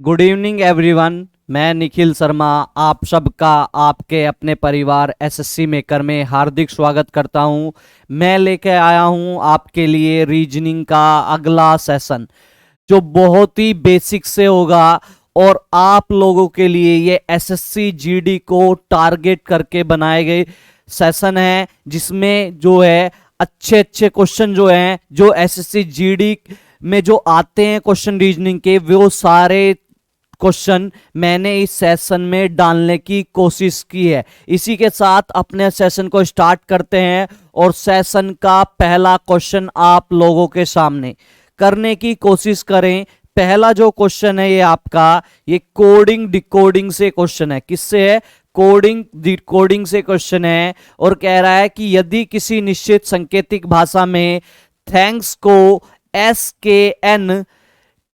Good evening everyone. मैं निखिल शर्मा आप सबका आपके अपने परिवार एसएससी मेकर में हार्दिक स्वागत करता हूं। मैं लेके आया हूं आपके लिए रीजनिंग का अगला सेशन जो बहुत ही बेसिक से होगा और आप लोगों के लिए ये एसएससी जीडी को टारगेट करके बनाए गए सेशन है, जिसमें जो है अच्छे अच्छे क्वेश्चन जो हैं जो एसएससी जीडी में जो आते हैं क्वेश्चन रीजनिंग के, वो सारे क्वेश्चन मैंने इस सेशन में डालने की कोशिश की है। इसी के साथ अपने सेशन को स्टार्ट करते हैं और सेशन का पहला क्वेश्चन आप लोगों के सामने करने की कोशिश करें। पहला जो क्वेश्चन है ये आपका ये कोडिंग डिकोडिंग से क्वेश्चन है। किससे है? कोडिंग डिकोडिंग से क्वेश्चन है और कह रहा है कि यदि किसी निश्चित सांकेतिक भाषा में थैंक्स को SKN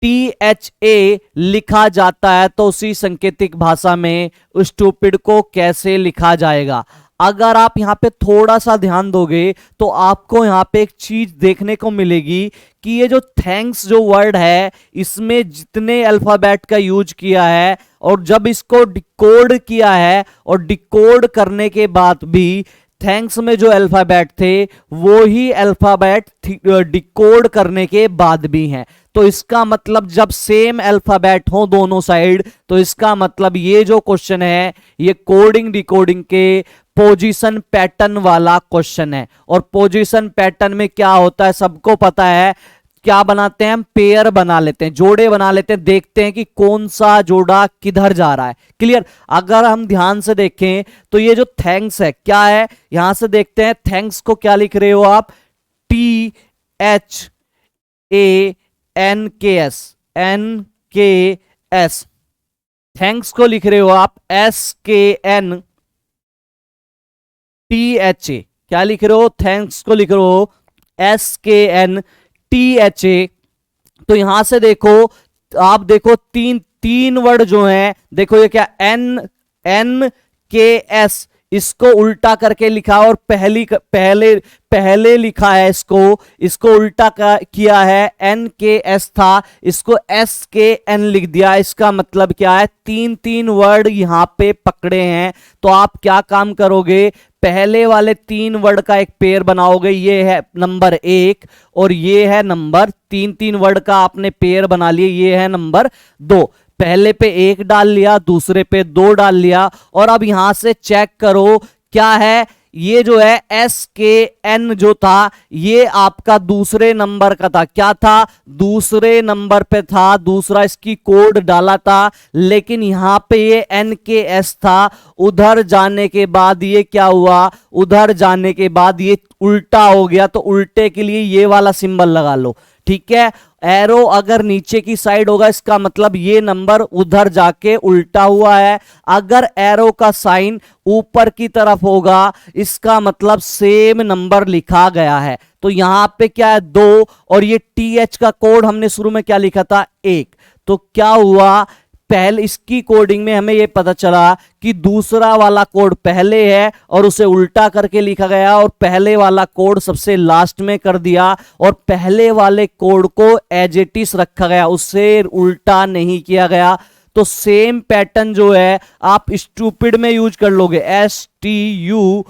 THA लिखा जाता है तो उसी सांकेतिक भाषा में स्टूपिड को कैसे लिखा जाएगा। अगर आप यहाँ पे थोड़ा सा ध्यान दोगे तो आपको यहाँ पे एक चीज देखने को मिलेगी कि ये जो थैंक्स जो वर्ड है इसमें जितने अल्फाबेट का यूज किया है और जब इसको डिकोड किया है और डिकोड करने के बाद भी थैंक्स में जो अल्फाबेट थे वो ही अल्फाबेट डिकोड करने के बाद भी हैं। तो इसका मतलब जब सेम अल्फाबेट हो दोनों साइड तो इसका मतलब ये जो क्वेश्चन है ये कोडिंग डिकोडिंग के पोजीशन पैटर्न वाला क्वेश्चन है। और पोजीशन पैटर्न में क्या होता है सबको पता है। क्या बनाते हैं हम? पेयर बना लेते हैं, जोड़े बना लेते हैं, देखते हैं कि कौन सा जोड़ा किधर जा रहा है। क्लियर? अगर हम ध्यान से देखें तो ये जो थैंक्स है क्या है, यहां से देखते हैं थैंक्स को क्या लिख रहे हो आप? THANKS थैंक्स को लिख रहे हो आप SKN THA। क्या लिख रहे हो? थैंक्स को लिख रहे हो SKN THA। तो यहां से देखो, आप देखो तीन वर्ड जो हैं, देखो ये क्या NKS इसको उल्टा करके लिखा और पहले लिखा है इसको उल्टा किया है। NKS था, इसको SKN लिख दिया। इसका मतलब क्या है? तीन वर्ड यहां पे पकड़े हैं। तो आप क्या काम करोगे? पहले वाले 3 वर्ड का एक पेयर बनाओगे। ये है नंबर 1 और ये है नंबर 3 वर्ड का आपने पेयर बना लिए। ये है नंबर 2। पहले पे 1 डाल लिया, दूसरे पे 2 डाल लिया और अब यहां से चेक करो क्या है। ये जो है SKN जो था ये आपका दूसरे नंबर का था। क्या था? दूसरे नंबर पे था, दूसरा इसकी कोड डाला था। लेकिन यहां पे ये NKS था। उधर जाने के बाद ये क्या हुआ? उधर जाने के बाद ये उल्टा हो गया। तो उल्टे के लिए ये वाला सिंबल लगा लो। ठीक है? एरो अगर नीचे की साइड होगा इसका मतलब ये नंबर उधर जाके उल्टा हुआ है। अगर एरो का साइन ऊपर की तरफ होगा इसका मतलब सेम नंबर लिखा गया है। तो यहां पे क्या है? 2 और ये TH का कोड हमने शुरू में क्या लिखा था? 1। तो क्या हुआ? पहले इसकी कोडिंग में हमें यह पता चला कि दूसरा वाला कोड पहले है और उसे उल्टा करके लिखा गया और पहले वाला कोड सबसे लास्ट में कर दिया और पहले वाले कोड को एज इट इज रखा गया, उससे उल्टा नहीं किया गया। तो सेम पैटर्न जो है आप स्टूपिड में यूज कर लोगे। STUPID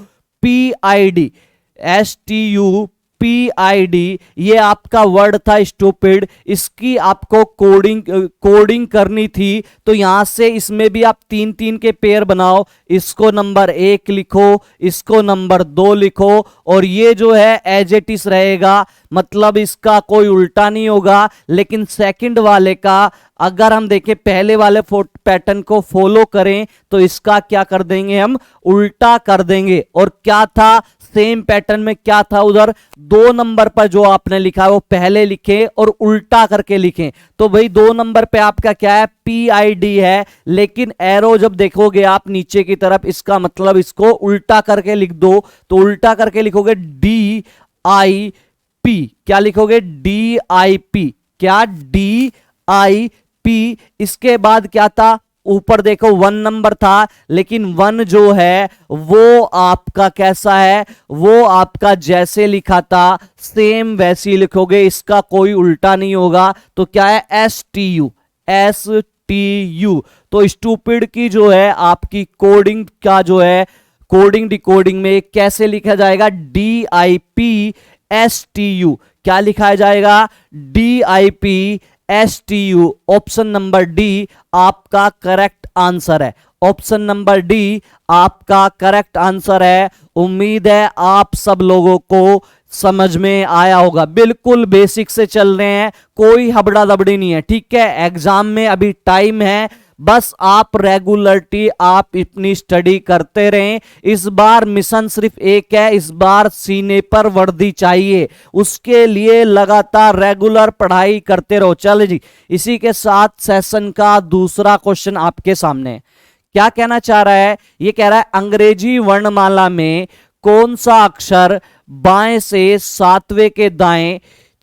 ये आपका वर्ड था स्टूपिड। इसकी आपको कोडिंग करनी थी। तो यहां से इसमें भी आप 3 के पेयर बनाओ। इसको नंबर 1 लिखो, इसको नंबर 2 लिखो और ये जो है एज इट इज रहेगा, मतलब इसका कोई उल्टा नहीं होगा। लेकिन सेकंड वाले का अगर हम देखें पहले वाले पैटर्न को फॉलो करें तो इसका क्या कर देंगे? हम उल्टा कर देंगे। और क्या था सेम पैटर्न में? क्या था उधर? 2 नंबर पर जो आपने लिखा है वो पहले लिखे और उल्टा करके लिखें। तो भाई 2 नंबर पे आपका क्या है? PID है। लेकिन एरो जब देखोगे आप नीचे की तरफ इसका मतलब इसको उल्टा करके लिख दो। तो उल्टा करके लिखोगे DIP। क्या लिखोगे? DIP। क्या? DIP। इसके बाद क्या था? ऊपर देखो 1 नंबर था, लेकिन 1 जो है वो आपका कैसा है? वो आपका जैसे लिखा था सेम वैसे ही लिखोगे, इसका कोई उल्टा नहीं होगा। तो क्या है? STU STU। तो स्टूपिड की जो है आपकी कोडिंग का जो है कोडिंग डिकोडिंग में कैसे लिखा जाएगा, DIPSTU। क्या लिखा जाएगा, DIPSTU। ऑप्शन नंबर डी आपका करेक्ट आंसर है। ऑप्शन नंबर डी आपका करेक्ट आंसर है। उम्मीद है आप सब लोगों को समझ में आया होगा। बिल्कुल बेसिक से चल रहे हैं, कोई हबड़ा दबड़ी नहीं है, ठीक है। एग्जाम में अभी टाइम है, बस आप रेगुलरिटी आप इतनी स्टडी करते रहें। इस बार मिशन सिर्फ एक है, इस बार सीने पर वर्दी चाहिए, उसके लिए लगातार रेगुलर पढ़ाई करते रहो। चल जी, इसी के साथ सेशन का दूसरा क्वेश्चन आपके सामने है। क्या कहना चाह रहा है, ये कह रहा है अंग्रेजी वर्णमाला में कौन सा अक्षर बाएं से सातवें के दाएं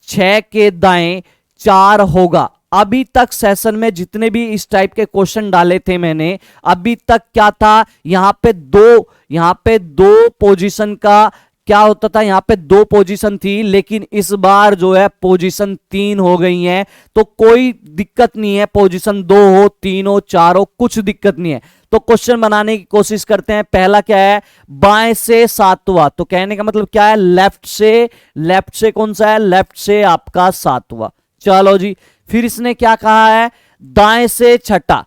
6 के दाएं 4 होगा। अभी तक सेशन में जितने भी इस टाइप के क्वेश्चन डाले थे मैंने, अभी तक क्या था, यहां पे दो पोजीशन का क्या होता था, यहां पे 2 पोजीशन थी, लेकिन इस बार जो है पोजीशन 3 हो गई है। तो कोई दिक्कत नहीं है, पोजीशन 2 हो, 3 हो, 4 हो, कुछ दिक्कत नहीं है। तो क्वेश्चन बनाने की कोशिश करते हैं। पहला क्या है, बाएं से सातवां। तो कहने का मतलब क्या है, लेफ्ट से कौन सा है, लेफ्ट से आपका सातवां। चलो जी, फिर इसने क्या कहा है, दाएं से छठा।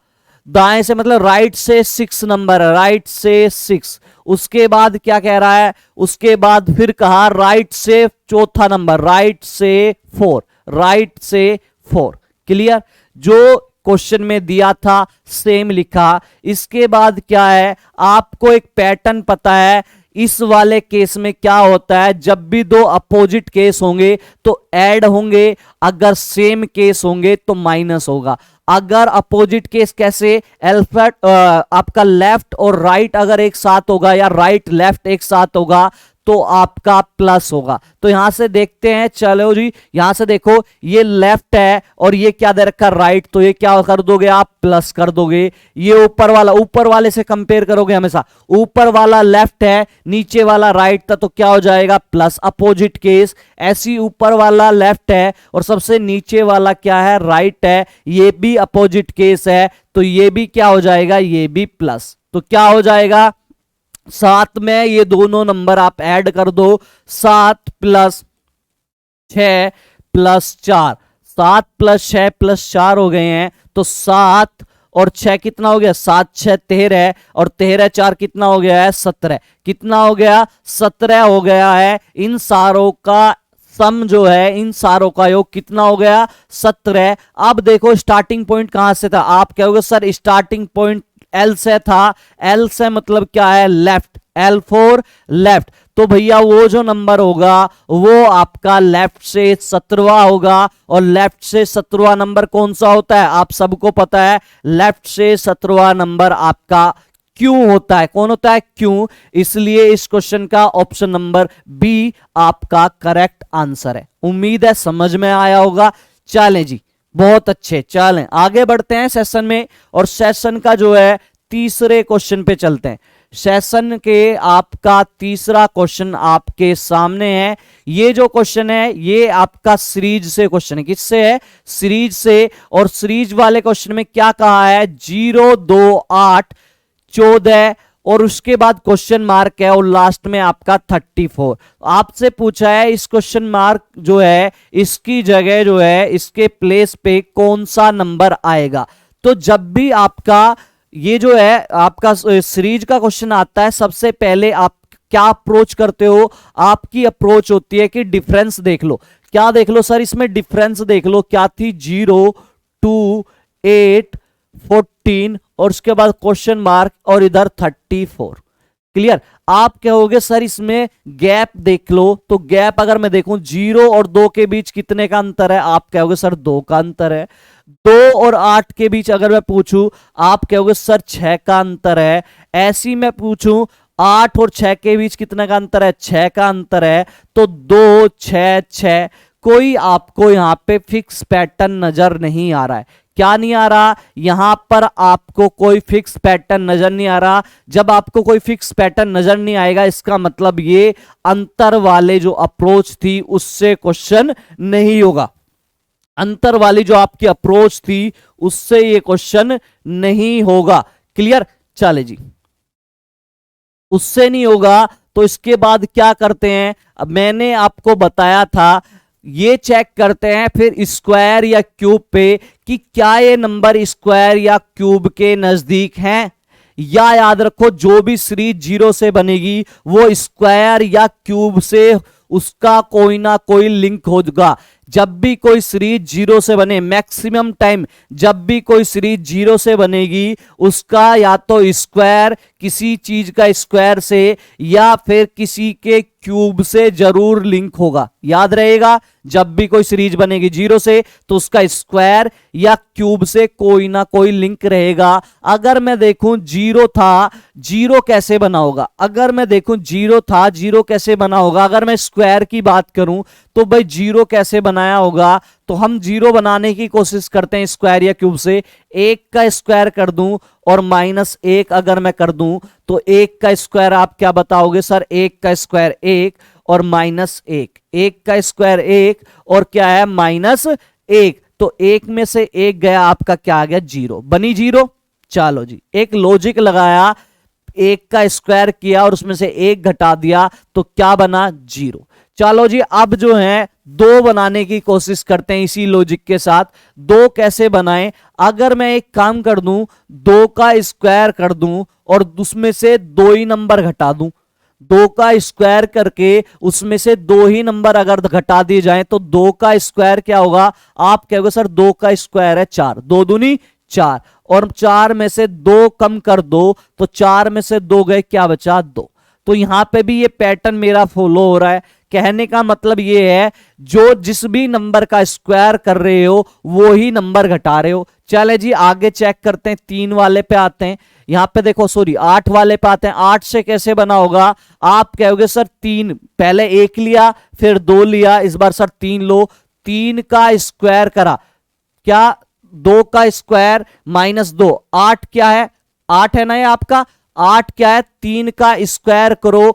दाएं से मतलब राइट से 6 नंबर है, राइट से 6। उसके बाद क्या कह रहा है, उसके बाद फिर कहा राइट से चौथा नंबर, राइट से 4, राइट से 4। क्लियर, जो क्वेश्चन में दिया था सेम लिखा। इसके बाद क्या है, आपको एक पैटर्न पता है, इस वाले केस में क्या होता है, जब भी 2 अपोजिट केस होंगे तो ऐड होंगे, अगर सेम केस होंगे तो माइनस होगा। अगर अपोजिट केस कैसे, अल्फाबेट आपका लेफ्ट और राइट अगर एक साथ होगा या राइट लेफ्ट एक साथ होगा तो आपका प्लस होगा। तो यहां से देखते हैं, चलो जी, यहां से देखो ये लेफ्ट है और ये क्या दे रखा राइट, तो ये क्या कर दोगे आप, प्लस कर दोगे। ये ऊपर वाले से कंपेयर करोगे हमेशा, ऊपर वाला लेफ्ट है, नीचे वाला राइट था, तो क्या हो जाएगा, प्लस। अपोजिट केस ऐसी, ऊपर वाला लेफ्ट है और सबसे नीचे वाला क्या है, राइट है, ये भी अपोजिट केस है, तो ये भी क्या हो जाएगा, ये भी प्लस। तो क्या हो जाएगा, 7 में ये दोनों नंबर आप ऐड कर दो, 7 + 6 + 4, 7 + 6 + 4 हो गए हैं। तो 7 और 6 कितना हो गया, 7 6 13 और 13 4 कितना हो गया है, 17। कितना हो गया, 17 हो गया है। इन सारों का सम जो है, इन सारों का योग कितना हो गया, 17। अब देखो स्टार्टिंग पॉइंट कहां से था, आप कहोगे सर स्टार्टिंग पॉइंट L से था। L से मतलब क्या है, लेफ्ट, L4 लेफ्ट। तो भैया वो जो नंबर होगा वो आपका लेफ्ट से 17वां होगा। और लेफ्ट से 17वां नंबर कौन सा होता है, आप सबको पता है, लेफ्ट से 17वां नंबर आपका क्यों होता है, कौन होता है, क्यों। इसलिए इस क्वेश्चन का ऑप्शन नंबर बी आपका करेक्ट आंसर है। उम्मीद है समझ में आया होगा। चलें जी, बहुत अच्छे, चलें आगे बढ़ते हैं सेशन में, और सेशन का जो है तीसरे क्वेश्चन पे चलते हैं। सेशन के आपका तीसरा क्वेश्चन आपके सामने है। ये जो क्वेश्चन है ये आपका सीरीज से क्वेश्चन है। किससे है, सीरीज से। और सीरीज वाले क्वेश्चन में क्या कहा है, 0 2 8 14 और उसके बाद क्वेश्चन मार्क है और लास्ट में आपका 34। आपसे पूछा है इस क्वेश्चन मार्क जो है इसकी जगह जो है इसके प्लेस पे कौन सा नंबर आएगा। तो जब भी आपका ये जो है आपका सीरीज का क्वेश्चन आता है, सबसे पहले आप क्या अप्रोच करते हो, आपकी अप्रोच होती है कि डिफरेंस देख लो। क्या देख लो सर, इसमें डिफरेंस देख लो, क्या थी, 0 2 8 14 और उसके बाद क्वेश्चन मार्क और इधर 34। क्लियर। आप कहोगे सर इसमें गैप देख लो, तो गैप अगर मैं देखूं 0 और 2 के बीच कितने का अंतर है, आप कहोगे सर 2 का अंतर है। 2 और 8 के बीच अगर मैं पूछूं, आप कहोगे सर 6 का अंतर है। ऐसी मैं पूछूं 8 और 6 के बीच कितने का अंतर है, 6 का अंतर है। तो 2 6 6, कोई आपको यहां पे फिक्स पैटर्न नजर नहीं आ रहा है। क्या नहीं आ रहा, यहां पर आपको कोई फिक्स पैटर्न नजर नहीं आ रहा। जब आपको कोई फिक्स पैटर्न नजर नहीं आएगा, इसका मतलब ये अंतर वाले जो अप्रोच थी उससे क्वेश्चन नहीं होगा। अंतर वाली जो आपकी अप्रोच थी उससे ये क्वेश्चन नहीं होगा। क्लियर? चले जी, उससे नहीं होगा तो इसके बाद क्या करते हैं, अब मैंने आपको बताया था ये चेक करते हैं फिर स्क्वायर या क्यूब पे कि क्या ये नंबर स्क्वायर या क्यूब के नजदीक हैं। या याद रखो जो भी सीरीज जीरो से बनेगी वो स्क्वायर या क्यूब से उसका कोई ना कोई लिंक होगा। जब भी कोई सीरीज जीरो से बने, मैक्सिमम टाइम जब भी कोई सीरीज जीरो से बनेगी उसका या तो स्क्वायर किसी चीज का स्क्वायर से या फिर किसी के क्यूब से जरूर लिंक होगा। याद रहेगा, जब भी कोई सीरीज बनेगी जीरो से तो उसका स्क्वायर या क्यूब से कोई ना कोई लिंक रहेगा। अगर मैं देखूं जीरो था, जीरो कैसे बना होगा, अगर मैं देखूं जीरो था, जीरो कैसे बना होगा, अगर मैं स्क्वायर की बात करूं तो भाई जीरो कैसे बनाया होगा, तो हम जीरो बनाने की कोशिश करते हैं स्क्वायर या क्यूब से। एक का स्क्वायर कर दूं और माइनस एक अगर मैं कर दूं तो एक का स्क्वायर आप क्या बताओगे सर, एक का स्क्वायर एक और माइनस एक, एक का स्क्वायर एक और क्या है माइनस एक, तो एक में से एक गया आपका क्या आ गया जीरो, बनी जीरो। चलो जी, एक लॉजिक लगाया, एक का स्क्वायर किया और उसमें से एक घटा दिया तो क्या बना जीरो। चलो जी, अब जो है दो बनाने की कोशिश करते हैं इसी लॉजिक के साथ। दो कैसे बनाएं, अगर मैं एक काम कर दूं, दो का स्क्वायर कर दूं और उसमें से दो ही नंबर घटा दूं, दो का स्क्वायर करके उसमें से दो ही नंबर अगर घटा दिए जाएं तो दो का स्क्वायर क्या होगा, आप कहोगे सर दो का स्क्वायर है चार, दो दूनी चार, और चार में से दो कम कर दो तो चार में से दो गए, क्या बचा दो। तो यहां पे भी ये पैटर्न मेरा फॉलो हो रहा है। कहने का मतलब ये है जो जिस भी नंबर का स्क्वायर कर रहे हो वो ही नंबर घटा रहे हो। चले जी आगे चेक करते हैं, तीन वाले पे आते हैं। यहां पे देखो सॉरी आठ वाले पे आते हैं। आठ से कैसे बना होगा, आप कहोगे सर तीन, पहले एक लिया फिर दो लिया, इस बार सर तीन लो, तीन का स्क्वायर करा, क्या दो का स्क्वायर माइनस दो, आठ क्या है, आठ है ना ये आपका, आठ क्या है, तीन का स्क्वायर करो,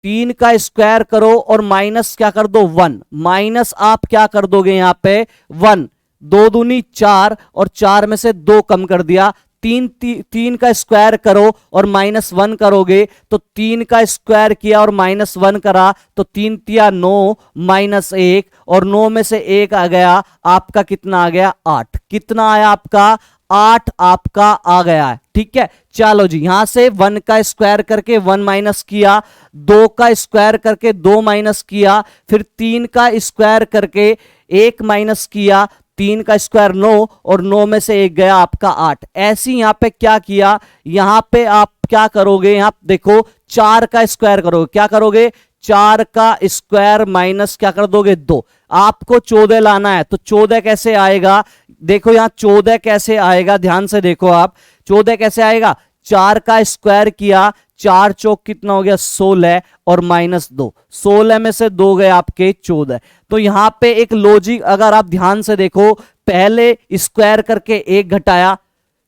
तीन का स्क्वायर करो और माइनस क्या कर दो वन, माइनस आप क्या कर दोगे यहां पे वन, दो दूनी चार और चार में से दो कम कर दिया, तीन का स्क्वायर करो और माइनस वन करोगे तो तीन का स्क्वायर किया और माइनस वन करा तो तीन तिया नौ माइनस एक और नौ में से एक आ गया आपका, कितना आ गया आठ, कितना आया आपका आठ आपका आ गया है। ठीक है, चलो जी यहां से वन का स्क्वायर करके वन माइनस किया, दो का स्क्वायर करके दो माइनस किया, फिर तीन का स्क्वायर करके एक माइनस किया, तीन का स्क्वायर नौ और नौ में से एक गया आपका आठ। ऐसी यहां पे क्या किया, यहां पे आप क्या करोगे, यहां देखो चार का स्क्वायर करोगे, क्या करोगे चार का स्क्वायर माइनस क्या कर दोगे दो, आपको 14 लाना है तो 14 कैसे आएगा, देखो यहां 14 कैसे आएगा, ध्यान से देखो आप 14 कैसे आएगा, चार का स्क्वायर किया, चार चौक कितना हो गया 16 और माइनस दो, 16 में से दो गए आपके 14। तो यहां पे एक लॉजिक अगर आप ध्यान से देखो, पहले स्क्वायर करके एक घटाया,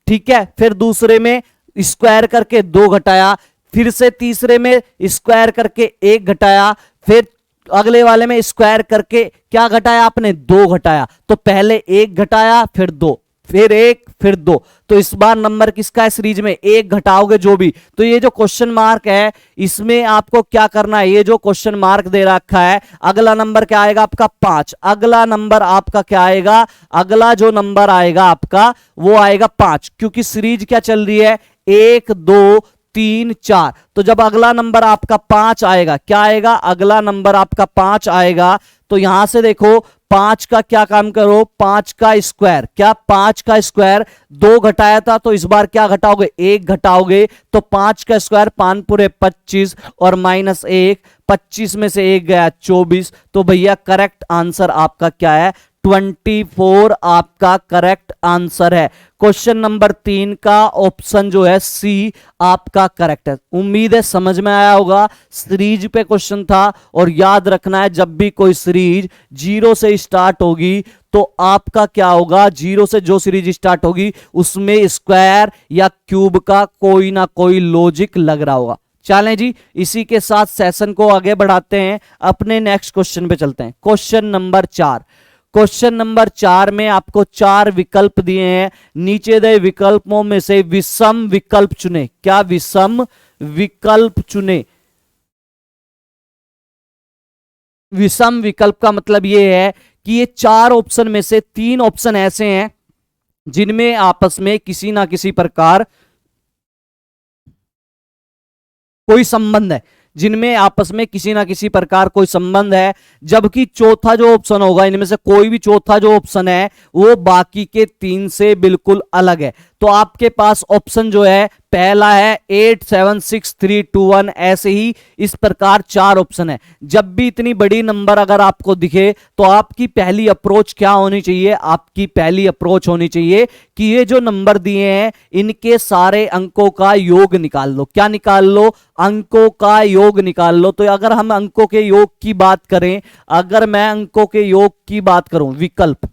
ठीक है, फिर दूसरे में स्क्वायर करके दो घटाया, फिर से तीसरे में स्क्वायर करके एक घटाया, फिर अगले वाले में स्क्वायर करके क्या घटाया आपने दो घटाया, तो पहले एक घटाया फिर दो फिर एक फिर दो, तो इस बार नंबर किसका है सीरीज में एक घटाओगे जो भी, तो ये जो क्वेश्चन मार्क है इसमें आपको क्या करना है, ये जो क्वेश्चन मार्क दे रखा है अगला नंबर क्या आएगा आपका पांच, अगला नंबर आपका क्या आएगा, अगला जो नंबर आएगा आपका वो आएगा पांच, क्योंकि सीरीज क्या चल रही है एक दो तीन चार, तो जब अगला नंबर आपका पांच आएगा, क्या आएगा अगला नंबर आपका पांच आएगा, तो यहां से देखो पांच का क्या काम करो, पांच का स्क्वायर, क्या पांच का स्क्वायर दो घटाया था तो इस बार क्या घटाओगे एक घटाओगे, तो पांच का स्क्वायर पांच पूरे 25 और माइनस एक, 25 में से एक गया 24, तो भैया करेक्ट आंसर आपका क्या है 24 आपका करेक्ट आंसर है। क्वेश्चन नंबर 3 का ऑप्शन जो है सी आपका करेक्ट है। उम्मीद है समझ में आया होगा, सीरीज पे क्वेश्चन था और याद रखना है जब भी कोई सीरीज जीरो से स्टार्ट होगी तो आपका क्या होगा, जीरो से जो सीरीज स्टार्ट होगी उसमें स्क्वायर या क्यूब का कोई ना कोई लॉजिक लग रहा होगा। चलें जी, इसी के साथ सेशन को आगे बढ़ाते हैं, अपने नेक्स्ट क्वेश्चन पे चलते हैं। क्वेश्चन नंबर 4, क्वेश्चन नंबर 4 में आपको 4 विकल्प दिए हैं, नीचे दे विकल्पों में से विषम विकल्प चुने। क्या विषम विकल्प चुने? विषम विकल्प का मतलब यह है कि ये 4 ऑप्शन में से 3 ऑप्शन ऐसे हैं जिनमें आपस में किसी ना किसी प्रकार कोई संबंध है, जिनमें आपस में किसी ना किसी प्रकार कोई संबंध है, जबकि चौथा जो ऑप्शन होगा, इनमें से कोई भी चौथा जो ऑप्शन है वो बाकी के 3 से बिल्कुल अलग है। तो आपके पास ऑप्शन जो है पहला है 8 7 6 3 2 1, ऐसे ही इस प्रकार 4 ऑप्शन है। जब भी इतनी बड़ी नंबर अगर आपको दिखे तो आपकी पहली अप्रोच क्या होनी चाहिए? आपकी पहली अप्रोच होनी चाहिए कि ये जो नंबर दिए हैं इनके सारे अंकों का योग निकाल लो। क्या निकाल लो? अंकों का योग निकाल लो। तो अगर हम अंकों के योग की बात करें, अगर मैं अंकों के योग की बात करूं, विकल्प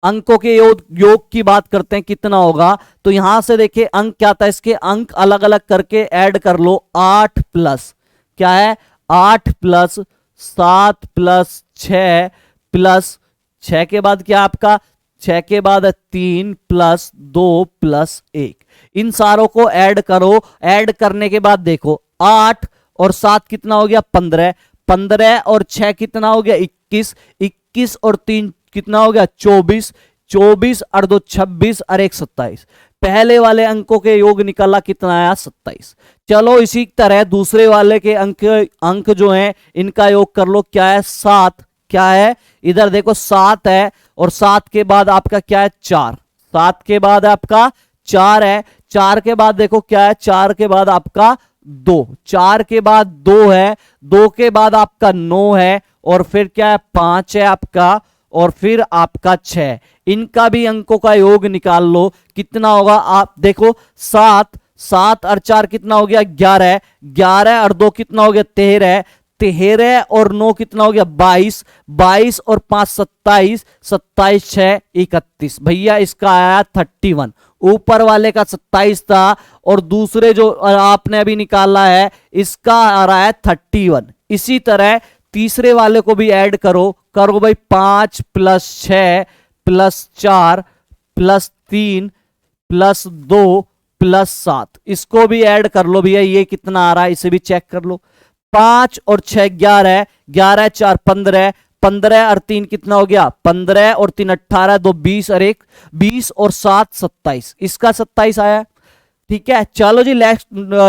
अंकों के योग की बात करते हैं, कितना होगा? तो यहां से देखिए अंक क्या आता है, इसके अंक अलग अलग करके ऐड कर लो। 8 प्लस क्या है? 8 प्लस 7 प्लस 6 प्लस 6 के बाद क्या आपका? 6 के बाद 3 प्लस 2 प्लस 1। इन सारों को ऐड करो। ऐड करने के बाद देखो 8 और 7 कितना हो गया? 15। 15 और 6 कितना हो गया? 21। 21 और 3 कितना हो गया? 24। 24 और 2 26 और 1 27। पहले वाले अंकों के योग निकला, कितना आया? 27। चलो इसी तरह दूसरे वाले के अंक जो हैं इनका योग कर लो। क्या है? 7। क्या है? इधर देखो 7 है और 7 के बाद आपका क्या है? 4। 7 के बाद आपका 4 है। 4 के बाद देखो क्या है? 4 के बाद आपका 2। 4 के बाद 2 है। 2 के बाद आपका 9 है और फिर क्या है? 5 है आपका और फिर आपका 6। इनका भी अंकों का योग निकाल लो, कितना होगा? आप देखो 7 7 और 4 कितना हो गया? 11। 11 और 2 कितना हो गया? 13। 13 और 9 कितना हो गया? 22। 22 और 5 27। 27 6 31। भैया इसका आया 31। ऊपर वाले का 27 था और दूसरे जो आपने अभी निकाला है इसका आ रहा है 31। इसी तरह तीसरे वाले को भी ऐड करो। करो भाई 5 plus 6 plus 4 plus 3 plus 2 plus 7। इसको भी ऐड कर लो भैया, ये कितना आ रहा है इसे भी चेक कर लो। 5 और 6 11। 11 4 15। 15 और 3 कितना हो गया? 15 और 3 18। 2 20 और 1 20 और 7 27। इसका 27 आया। ठीक है, चलो जी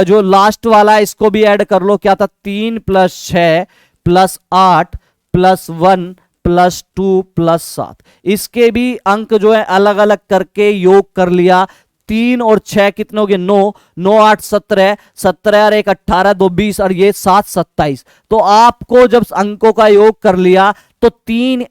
जो लास्ट वाला है इसको भी ऐड कर लो। क्या था? 3 plus 6 plus 8 plus 1 plus 2 plus 7। इसके भी अंक जो है अलग अलग करके योग कर लिया। 3 और 6 कितने हो गए? 9। 9 8 17। 17 और 1 18। 2 20 और ये 7 27। तो आपको जब अंकों का योग कर लिया तो 3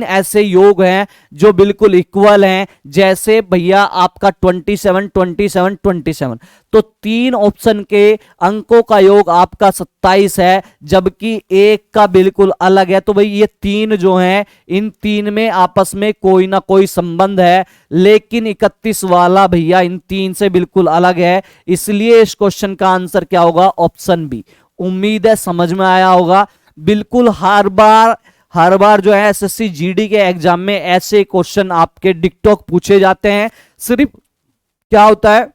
ऐसे योग हैं जो बिल्कुल इक्वल हैं, जैसे भैया आपका 27 27 27। तो 3 ऑप्शन के अंकों का योग आपका 27 है, जबकि एक का बिल्कुल अलग है। तो भाई ये 3 जो हैं इन 3 में आपस में कोई ना कोई संबंध है, लेकिन 31 वाला भैया इन 3 से बिल्कुल अलग है। इसलिए इस क्वेश्चन का आंसर क्या होगा? Option B. उम्मीद है समझ में आया होगा। बिल्कुल हर बार जो है एसएससी जीडी के एग्जाम में ऐसे क्वेश्चन आपके डिक्टोक पूछे जाते हैं। सिर्फ क्या होता है,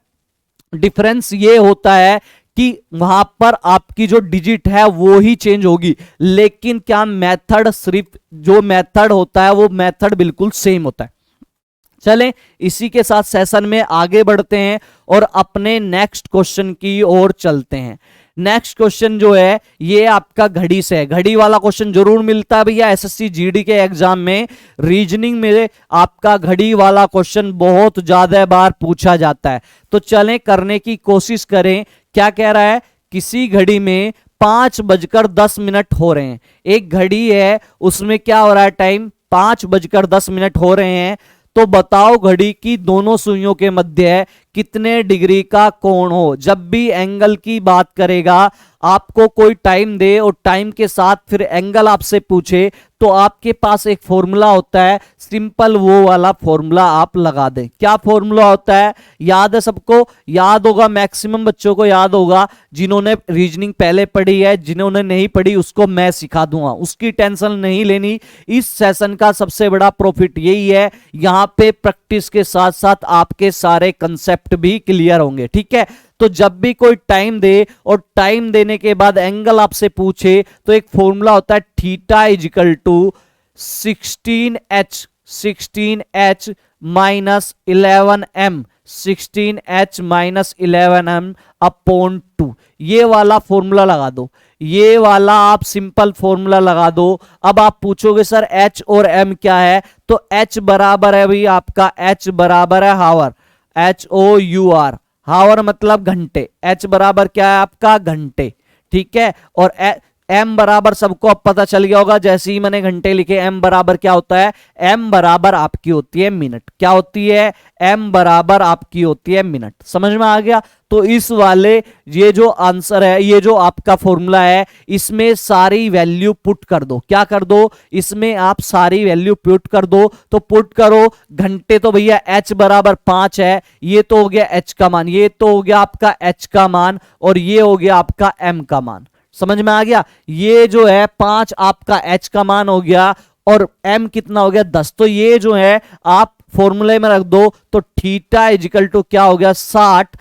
डिफरेंस ये होता है कि वहां पर आपकी जो डिजिट है वो ही चेंज होगी, लेकिन क्या मेथड, सिर्फ जो मेथड होता है वो मेथड बिल्कुल सेम होता है। चलें इसी के साथ सेशन में आगे बढ़ते हैं और अपने नेक्स्ट क्वेश्चन की ओर चलते हैं। नेक्स्ट क्वेश्चन जो है ये आपका घड़ी से है। घड़ी वाला क्वेश्चन जरूर मिलता है भैया एसएससी जीडी के एग्जाम में। रीजनिंग में आपका घड़ी वाला क्वेश्चन बहुत ज्यादा बार पूछा जाता है, तो चलें करने की कोशिश करें। क्या कह रहा है? किसी घड़ी में 5:10 हो रहे हैं। एक घड़ी है उसमें क्या हो रहा है? टाइम 5:10 हो रहे हैं। तो बताओ घड़ी की दोनों सुइयों के मध्य कितने डिग्री का कोण हो। जब भी एंगल की बात करेगा आपको कोई टाइम दे और टाइम के साथ फिर एंगल आपसे पूछे, तो आपके पास एक फॉर्मूला होता है, सिंपल वो वाला फॉर्मूला आप लगा दें। क्या फॉर्मूला होता है, याद है सबको? याद होगा, मैक्सिमम बच्चों को याद होगा, जिन्होंने रीजनिंग पहले पढ़ी है, जिन्होंने नहीं पढ़ी उसको मैं सिखा दूंगा, उसकी टेंशन नहीं लेनी। इस सेशन का सबसे बड़ा प्रॉफिट यही है, यहां पे प्रैक्टिस के साथ साथ आपके सारे कंसेप्ट भी क्लियर होंगे, ठीक है? तो जब भी कोई टाइम दे और टाइम देने के बाद एंगल आपसे पूछे, तो एक फॉर्मूला होता है theta is equal to 16h minus 11m, 16h minus 11m upon 2। ये वाला फॉर्मूला लगा दो, ये वाला आप सिंपल फॉर्मूला लगा दो। अब आप पूछोगे सर h और m क्या है, तो h बराबर है भाई आपका, h बराबर है हावर, HOUR, हावर मतलब घंटे, h बराबर क्या है आपका, घंटे, ठीक है? और m बराबर सबको अब पता चल गया होगा, जैसे ही मैंने घंटे लिखे, m बराबर क्या होता है, m बराबर आपकी होती है मिनट। क्या होती है, m बराबर आपकी होती है मिनट। समझ में आ गया? तो इस वाले ये जो आंसर है, ये जो आपका फॉर्मूला है, इसमें सारी वैल्यू पुट कर दो। क्या कर दो, इसमें आप सारी वैल्यू पुट कर दो। तो पुट करो, घंटे तो भैया h बराबर 5 है, ये तो हो गया h का मान, ये तो हो गया आपका h का मान, और ये हो गया आपका m का मान। समझ में आ गया? ये जो है 5 आपका h का मान हो गया, और m कितना हो गया, 10। तो ये जो है आप फॉर्मूले में रख दो, तो थीटा इज इक्वल टू क्या हो गया, 60,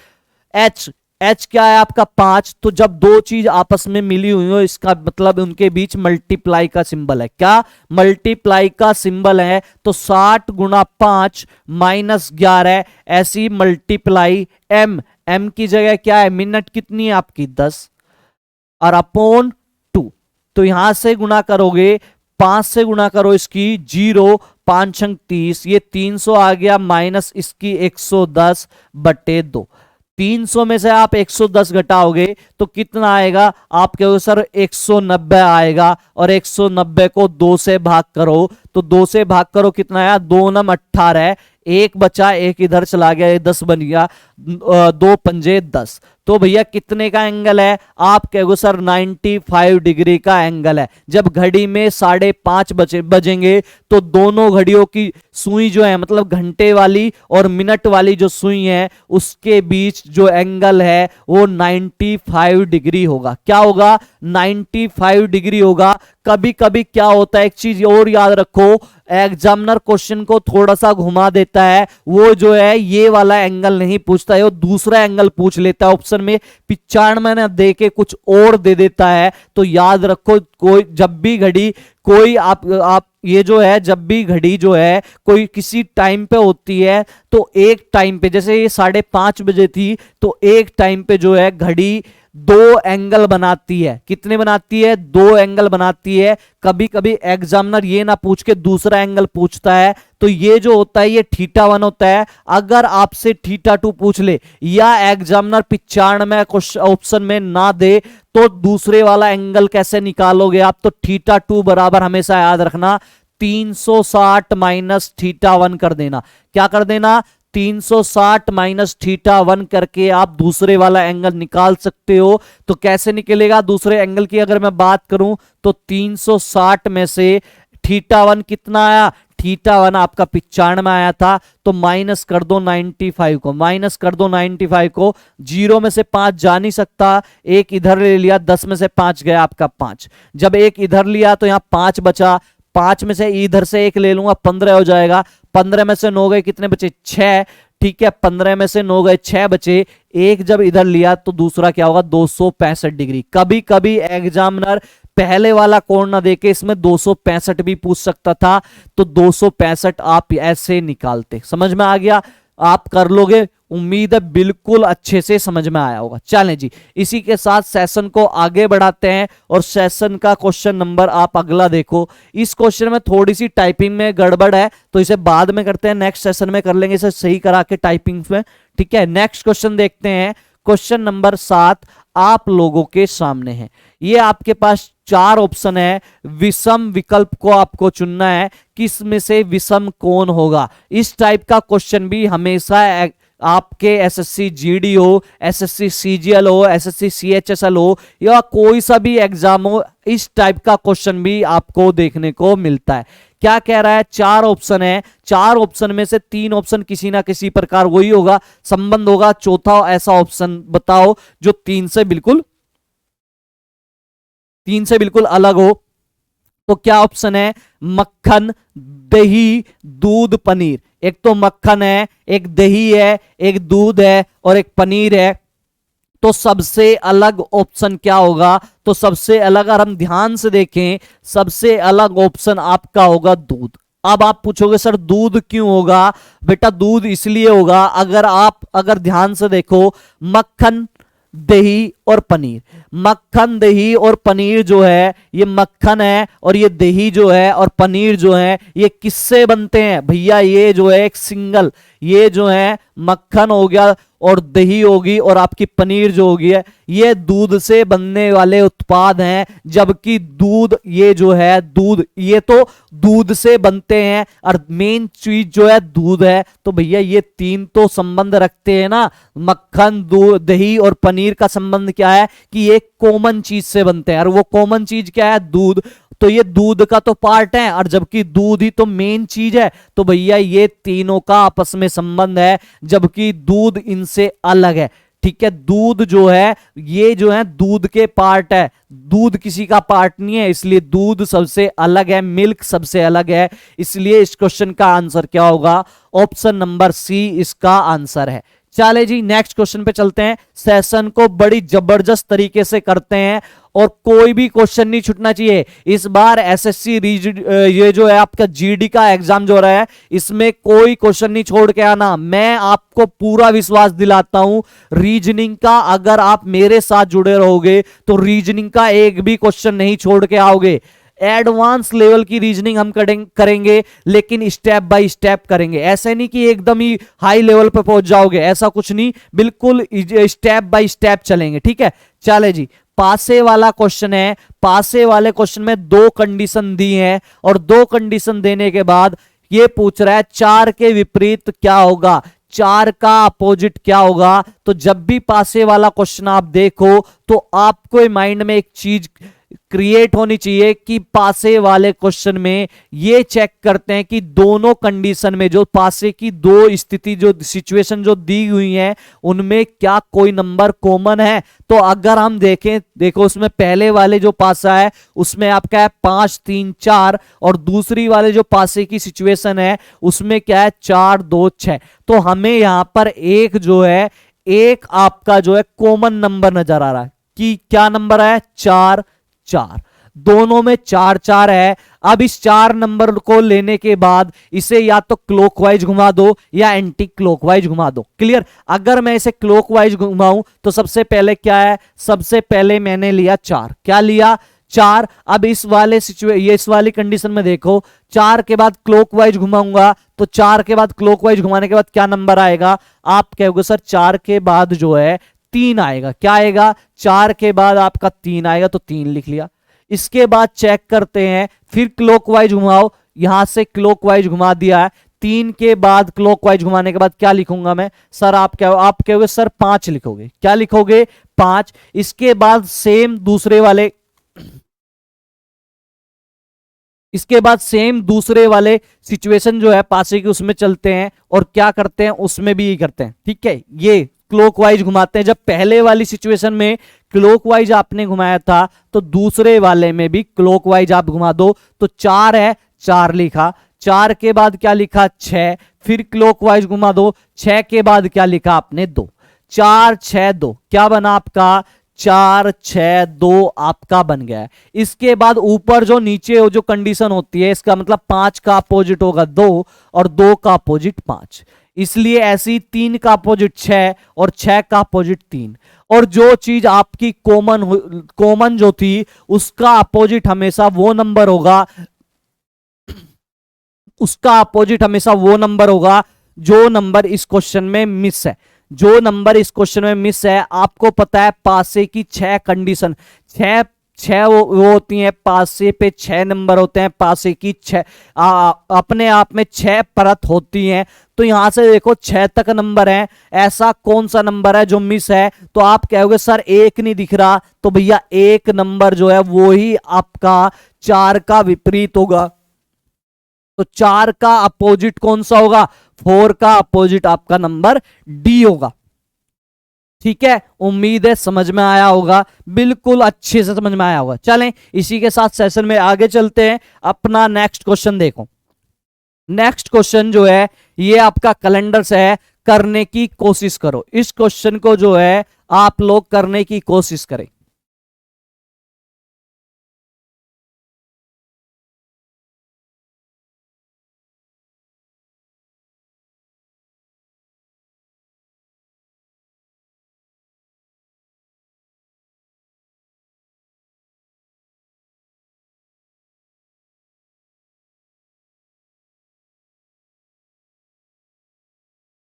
h क्या है आपका 5। तो जब दो चीज आपस में मिली हुई हो, इसका मतलब उनके बीच मल्टीप्लाई का सिंबल है। क्या मल्टीप्लाई का सिंबल है? तो 60 गुना 5 माइनस 11, ऐसी मल्टीप्लाई m की जगह क्या है, मिनट कितनी है आपकी 10, और अपॉन 2। तो यहां से गुना करोगे, 5 से गुना करो इसकी 0, 5 अंक 30, ये 300 आ गया, माइनस इसकी 110 बटे 2। 300 में से आप 110 घटाओगे तो कितना आएगा, आप कहोगे सर 190 आएगा, और 190 को 2 से भाग करो, तो 2 से भाग करो कितना आया, 2 नम 18, एक बचा, एक इधर चला गया, ये 10 बन गया, 2 पंजे 10। तो भैया कितने का एंगल है, आप कहोगे सर 95 डिग्री का एंगल है। जब घड़ी में 5:30 बजेंगे, तो दोनों घड़ियों की सुई जो है, मतलब घंटे वाली और मिनट वाली जो सुई है, उसके बीच जो एंगल है वो 95 डिग्री होगा। क्या होगा, 95 डिग्री होगा। कभी कभी क्या होता है, एक चीज और याद रखो, एग्जामिनर क्वेश्चन को थोड़ा सा घुमा देता है, वो जो है ये वाला एंगल नहीं पूछता है, वो दूसरा एंगल पूछ लेता है। ऑप्शन में 95 दे के कुछ और दे देता है। तो याद रखो, कोई जब भी घड़ी कोई आप ये जो है, जब भी घड़ी जो है कोई किसी टाइम पे होती है, तो एक टाइम पे, जैसे ये 5:30 बजे थी, तो एक टाइम पे जो है घड़ी 2 एंगल बनाती है। कितने बनाती है, 2 एंगल बनाती है। कभी कभी एग्जामिनर ये ना पूछ के दूसरा एंगल पूछता है, तो ये जो होता है ये θ1 होता है। अगर आपसे θ2 पूछ ले, या एग्जामिनर 95 ऑप्शन में ना दे, तो दूसरे वाला एंगल कैसे निकालोगे आप, तो θ2 बराबर हमेशा याद रखना 360 माइनस θ1 कर देना। क्या कर देना, 360 माइनस θ1 करके आप दूसरे वाला एंगल निकाल सकते हो। तो कैसे निकलेगा, दूसरे एंगल की अगर मैं बात करूं, तो 360 में से θ1 कितना आया, θ1 आपका 95 आया था, तो माइनस कर दो 95 को, माइनस कर दो 95 को। 0 में से 5 जा नहीं सकता, एक इधर ले लिया, 10 में से 5 गया आपका 5। जब एक इधर लिया तो यहां 5 बचा, 5 में से इधर से एक ले लूंगा, 15 हो जाएगा। 15 में से 9 गए, कितने बचे, 6, ठीक है? 15 में से 9 गए, 6 बचे, एक जब इधर लिया तो दूसरा क्या होगा, 265 डिग्री। कभी कभी एग्जामिनर पहले वाला कोण ना देके इसमें 265 भी पूछ सकता था, तो 265 आप ऐसे निकालते। समझ में आ गया, आप कर लोगे, उम्मीद है बिल्कुल अच्छे से समझ में आया होगा। चलें जी, इसी के साथ सेशन को आगे बढ़ाते हैं, और सेशन का क्वेश्चन नंबर आप अगला देखो। इस क्वेश्चन में थोड़ी सी टाइपिंग में गड़बड़ है, तो इसे बाद में करते हैं, नेक्स्ट सेशन में कर लेंगे इसे सही करा के टाइपिंग में, ठीक है? नेक्स्ट क्वेश्चन देखते हैं, क्वेश्चन नंबर 7 आप लोगों के सामने है। ये आपके पास 4 ऑप्शन है, विषम विकल्प को आपको चुनना है, किस में से विषम कौन होगा। इस टाइप का क्वेश्चन भी हमेशा आपके एसएससी जीडी हो, एसएससी सीजीएल हो, एसएससी सीएचएसएल हो, या कोई सा भी एग्जाम हो, इस टाइप का क्वेश्चन भी आपको देखने को मिलता है। क्या कह रहा है, 4 ऑप्शन है, 4 ऑप्शन में से 3 ऑप्शन किसी ना किसी प्रकार वही होगा, संबंध होगा, चौथा ऐसा ऑप्शन बताओ जो 3 से बिल्कुल अलग हो। तो क्या ऑप्शन है, मक्खन, दही, दूध, पनीर। एक तो मक्खन है, एक दही है, एक दूध है और एक पनीर है। तो सबसे अलग ऑप्शन क्या होगा, तो सबसे अलग, अगर हम ध्यान से देखें, सबसे अलग ऑप्शन आपका होगा दूध। अब आप पूछोगे सर दूध क्यों होगा, बेटा दूध इसलिए होगा, अगर ध्यान से देखो, मक्खन, दही और पनीर, मक्खन, दही और पनीर जो है, ये मक्खन है और ये दही जो है और पनीर जो है, ये किससे बनते हैं भैया, ये जो है एक सिंगल, ये जो है मक्खन हो गया और दही होगी और आपकी पनीर जो होगी है, ये दूध से बनने वाले उत्पाद हैं। जबकि दूध, ये जो है दूध, ये तो दूध से बनते हैं और मेन चीज जो है दूध है। तो भैया ये 3 तो संबंध रखते हैं ना, मक्खन, दूध, दही और पनीर का संबंध क्या है कि ये कॉमन चीज से बनते हैं, और वो कॉमन चीज क्या है, दूध। तो ये दूध का तो पार्ट है, और जबकि दूध ही तो मेन चीज है, तो भैया ये तीनों का आपस में संबंध है, जबकि दूध इनसे अलग है। ठीक है, दूध जो है, ये जो है दूध के पार्ट है, दूध किसी का पार्ट नहीं है, इसलिए दूध सबसे अलग है, मिल्क सबसे अलग है। इसलिए इस क्वेश्चन का आंसर क्या होगा, ऑप्शन नंबर सी इसका आंसर है। चले जी नेक्स्ट क्वेश्चन पे चलते हैं। सेशन को बड़ी जबरदस्त तरीके से करते हैं और कोई भी क्वेश्चन नहीं छूटना चाहिए। इस बार एसएससी ये जो है आपका जीडी का एग्जाम जो हो रहा है, इसमें कोई क्वेश्चन नहीं छोड़ के आना। मैं आपको पूरा विश्वास दिलाता हूं, रीजनिंग का अगर आप मेरे साथ जुड़े रहोगे तो रीजनिंग का एक भी क्वेश्चन नहीं छोड़ के आओगे। एडवांस लेवल की रीजनिंग हम करेंगे, लेकिन स्टेप बाय स्टेप करेंगे। ऐसे नहीं कि एकदम ही हाई लेवल पे पहुंच जाओगे, ऐसा कुछ नहीं, बिल्कुल स्टेप बाय स्टेप चलेंगे। ठीक है, चले जी, पासे वाला क्वेश्चन है। पासे वाले क्वेश्चन में 2 कंडीशन दी है और 2 कंडीशन देने के बाद ये पूछ रहा है 4 के विपरीत क्या होगा, 4 का अपोजिट क्या होगा। तो जब भी पासे वाला क्वेश्चन आप देखो तो आपको माइंड में एक चीज क्रिएट होनी चाहिए कि पासे वाले क्वेश्चन में ये चेक करते हैं कि दोनों कंडीशन में जो पासे की 2 स्थिति, जो सिचुएशन जो दी हुई है, उनमें क्या कोई नंबर कॉमन है। तो अगर हम देखें, देखो उसमें पहले वाले जो पासा है उसमें आपका है 5 3 4, और दूसरी वाले जो पासे की सिचुएशन है उसमें क्या है 4 2 6। तो हमें यहां पर एक जो है, एक आपका जो है कॉमन नंबर नजर आ रहा है कि क्या नंबर है, 4 4, दोनों में 4 4 है। अब इस 4 नंबर को लेने के बाद इसे या तो क्लॉकवाइज घुमा दो या एंटी क्लॉकवाइज घुमा दो। क्लियर, अगर मैं इसे क्लॉकवाइज घुमाऊं तो सबसे पहले क्या है, सबसे पहले मैंने लिया 4, क्या लिया 4। अब इस वाली कंडीशन में देखो, 4 के बाद क्लॉकवाइज घुमाऊंगा तो 4 के बाद क्लॉकवाइज घुमाने के बाद क्या नंबर आएगा, आप कहोगे सर 4 के बाद जो है 3 आएगा। क्या आएगा, 4 के बाद आपका 3 आएगा, तो 3 लिख लिया। इसके बाद चेक करते हैं, फिर क्लॉकवाइज घुमाओ, यहां से क्लॉकवाइज घुमा दिया है। 3 के बाद क्लॉकवाइज घुमाने के बाद क्या लिखूंगा मैं, सर आप कहोगे सर 5 लिखोगे। क्या लिखोगे, 5। इसके बाद सेम दूसरे वाले सिचुएशन जो है पासे की, उसमें चलते हैं और क्या करते हैं, उसमें भी यही करते हैं। ठीक है, ये क्लॉकवाइज घुमाते हैं। जब पहले वाली सिचुएशन में क्लॉकवाइज आपने घुमाया था तो दूसरे वाले में भी क्लॉकवाइज आप घुमा दो। तो 4 है, 4 लिखा। 4 के बाद क्या लिखा, 6, फिर क्लॉकवाइज घुमा दो। 6 के बाद क्या लिखा आपने, 2। 4 6 2, क्या बना आपका, 4 6 2 आपका बन गया है। इसके बाद ऊपर जो नीचे जो कंडीशन होती है, इसका मतलब 5 का अपोजिट होगा 2 और 2 का अपोजिट 5, इसलिए ऐसी 3 का अपोजिट 6 और 6 का अपोजिट 3। और जो चीज आपकी कॉमन जो थी उसका अपोजिट हमेशा वो नंबर होगा, उसका अपोजिट हमेशा वो नंबर होगा जो नंबर इस क्वेश्चन में मिस है। जो नंबर इस क्वेश्चन में मिस है, आपको पता है पासे की 6 कंडीशन, छह वो होती हैं, पासे पे 6 नंबर होते हैं, पासे की 6 अपने आप में 6 परत होती हैं। तो यहां से देखो 6 तक नंबर है, ऐसा कौन सा नंबर है जो मिस है? तो आप कहोगे सर एक नहीं दिख रहा, तो भैया एक नंबर जो है वो ही आपका 4 का विपरीत होगा। तो 4 का अपोजिट कौन सा होगा? 4 का अपोजिट आपका नंबर डी होगा। ठीक है, उम्मीद है समझ में आया होगा, बिल्कुल अच्छे से समझ में आया होगा। चलें इसी के साथ सेशन में आगे चलते हैं। अपना नेक्स्ट क्वेश्चन देखो। नेक्स्ट क्वेश्चन जो है ये आपका कैलेंडर से है, करने की कोशिश करो। इस क्वेश्चन को जो है आप लोग करने की कोशिश करें।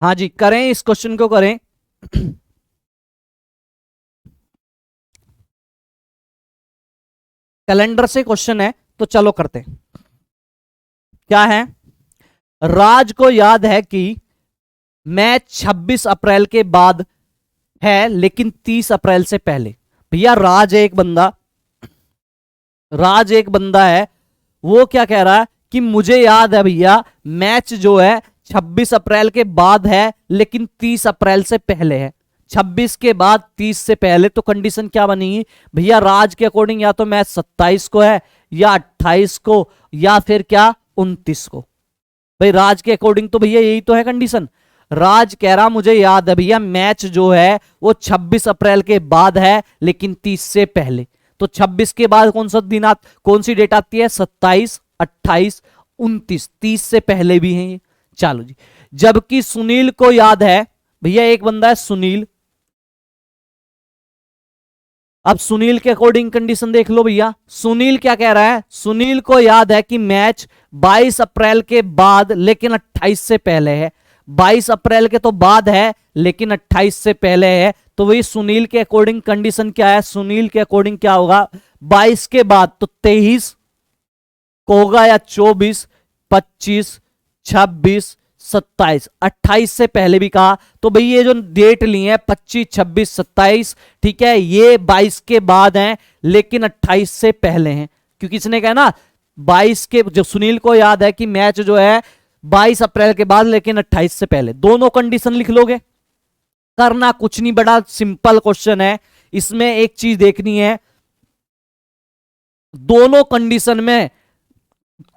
हाँ जी, करें, इस क्वेश्चन को करें। कैलेंडर से क्वेश्चन है, तो चलो करते हैं। क्या है? राज को याद है कि मैच 26 अप्रैल के बाद है लेकिन 30 अप्रैल से पहले। भैया राज एक बंदा है, वो क्या कह रहा है कि मुझे याद है भैया मैच जो है 26 अप्रैल के बाद है लेकिन 30 अप्रैल से पहले है। 26 के बाद 30 से पहले, तो कंडीशन क्या बनेगी भैया? राज के अकॉर्डिंग या तो मैच 27 को है या 28 को या फिर क्या 29 को। भाई राज के अकॉर्डिंग तो भैया यही तो है कंडीशन। राज कह रहा मुझे याद है भैया मैच जो है वो 26 अप्रैल के बाद है लेकिन 30 से पहले। तो 26 के बाद कौन सी डेट आती है? 27, 28, 29, 30 से पहले भी है ये। चलो जी, जबकि सुनील को याद है, भैया एक बंदा है सुनील। अब सुनील के अकॉर्डिंग कंडीशन देख लो भैया, सुनील क्या कह रहा है? सुनील को याद है कि मैच 22 अप्रैल के बाद लेकिन 28 से पहले है। 22 अप्रैल के तो बाद है लेकिन 28 से पहले है। तो वही सुनील के अकॉर्डिंग कंडीशन क्या है? सुनील के अकॉर्डिंग क्या होगा? 22 के बाद तो 23 को होगा या 24, 25, 26, 27, 28 से पहले भी कहा। तो भाई ये जो डेट ली है 25, 26, 27, ठीक है, ये 22 के बाद हैं लेकिन 28 से पहले हैं। क्योंकि इसने कहा ना 22 के, जो सुनील को याद है कि मैच जो है 22 अप्रैल के बाद लेकिन 28 से पहले। दोनों कंडीशन लिख लोगे, करना कुछ नहीं, बड़ा सिंपल क्वेश्चन है। इसमें एक चीज देखनी है, दोनों कंडीशन में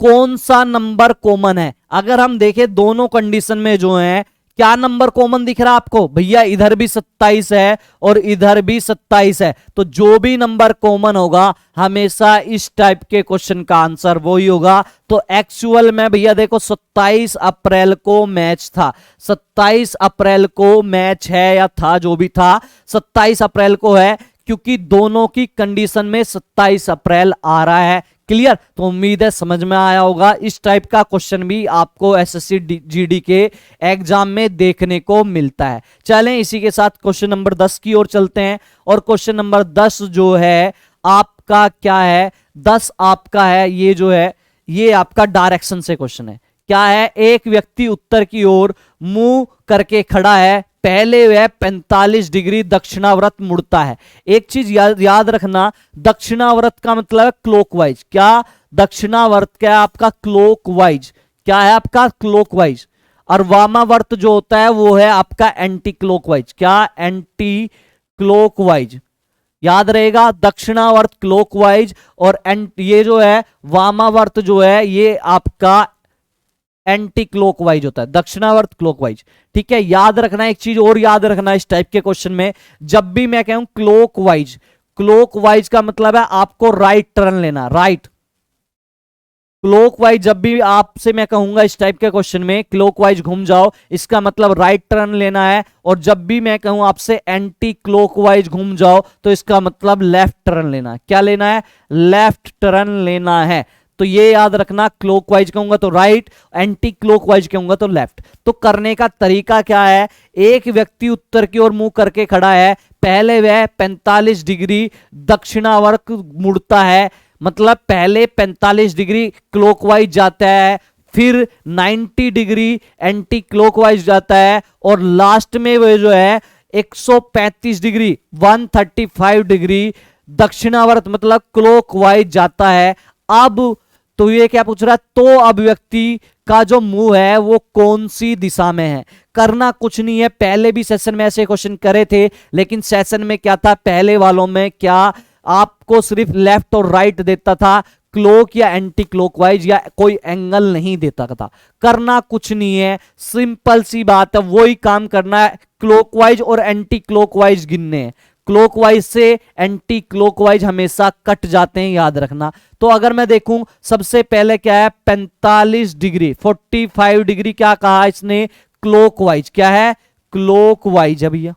कौन सा नंबर कॉमन है। अगर हम देखें दोनों कंडीशन में जो है क्या नंबर कॉमन दिख रहा है आपको? भैया इधर भी 27 है और इधर भी 27 है। तो जो भी नंबर कॉमन होगा हमेशा इस टाइप के क्वेश्चन का आंसर वही होगा। तो एक्चुअल में भैया देखो 27 अप्रैल को मैच था, 27 अप्रैल को मैच है या था, जो भी था 27 अप्रैल को है, क्योंकि दोनों की कंडीशन में 27 अप्रैल आ रहा है। क्लियर? तो उम्मीद है समझ में आया होगा। इस टाइप का क्वेश्चन भी आपको एसएससी जीडी के एग्जाम में देखने को मिलता है। चलें इसी के साथ क्वेश्चन नंबर 10 की ओर चलते हैं। और क्वेश्चन नंबर 10 जो है आपका क्या है? 10 आपका है, ये जो है ये आपका डायरेक्शन से क्वेश्चन है। क्या है? एक व्यक्ति उत्तर की ओर मुंह करके खड़ा है, पहले वह 45 डिग्री दक्षिणावर्त मुड़ता है। एक चीज याद रखना, दक्षिणावर्त का मतलब है क्लॉकवाइज। क्या? दक्षिणावर्त क्या है आपका? क्लॉकवाइज। क्या है आपका? क्लॉकवाइज। और वामावर्त जो होता है वो है आपका एंटी क्लॉकवाइज। क्या? Anti clockwise. याद रहेगा, दक्षिणावर्त क्लॉकवाइज और ये जो है वामावर्त जो है ये आपका एंटी क्लॉकवाइज होता है, दक्षिणावर्त क्लॉकवाइज। ठीक है, याद रखना। एक चीज और याद रखना इस टाइप के क्वेश्चन में, जब भी मैं कहूं क्लॉकवाइज, क्लॉकवाइज का मतलब है आपको राइट टर्न लेना, राइट। क्लॉकवाइज जब भी आपसे मैं कहूंगा इस टाइप के क्वेश्चन में क्लॉकवाइज घूम जाओ, इसका मतलब राइट टर्न लेना है। और जब भी मैं कहूं आपसे एंटी क्लॉकवाइज घूम जाओ तो इसका मतलब लेफ्ट टर्न लेना है। क्या लेना है? लेफ्ट टर्न लेना है। तो ये याद रखना, क्लॉकवाइज कहूंगा तो राइट, एंटी क्लॉकवाइज कहूंगा तो लेफ्ट। तो करने का तरीका क्या है? एक व्यक्ति उत्तर की ओर मुंह करके खड़ा है, पहले वह 45 डिग्री दक्षिणावर्त मुड़ता है, मतलब पहले 45 डिग्री क्लॉकवाइज जाता है, फिर 90 डिग्री एंटी क्लॉकवाइज जाता है, और लास्ट में वो जो है 135 डिग्री 135 डिग्री दक्षिणावर्त मतलब क्लॉकवाइज जाता है। अब तो ये क्या पूछ रहा है, तो अब व्यक्ति का जो मुंह है वो कौन सी दिशा में है। करना कुछ नहीं है, पहले भी सेशन में ऐसे क्वेश्चन करे थे, लेकिन सेशन में क्या था, पहले वालों में क्या आपको सिर्फ लेफ्ट और राइट देता था, क्लॉक या एंटी क्लॉकवाइज या कोई एंगल नहीं देता था। करना कुछ नहीं है, सिंपल सी बात है, वही काम करना है, क्लॉकवाइज और एंटी क्लॉकवाइज गिनने हैं। क्लॉकवाइज से एंटी क्लॉकवाइज हमेशा कट जाते हैं, याद रखना। तो अगर मैं देखूं सबसे पहले क्या है, 45 डिग्री 45 डिग्री क्या कहा इसने, क्लॉकवाइज। क्या है, क्लॉकवाइज है भैया,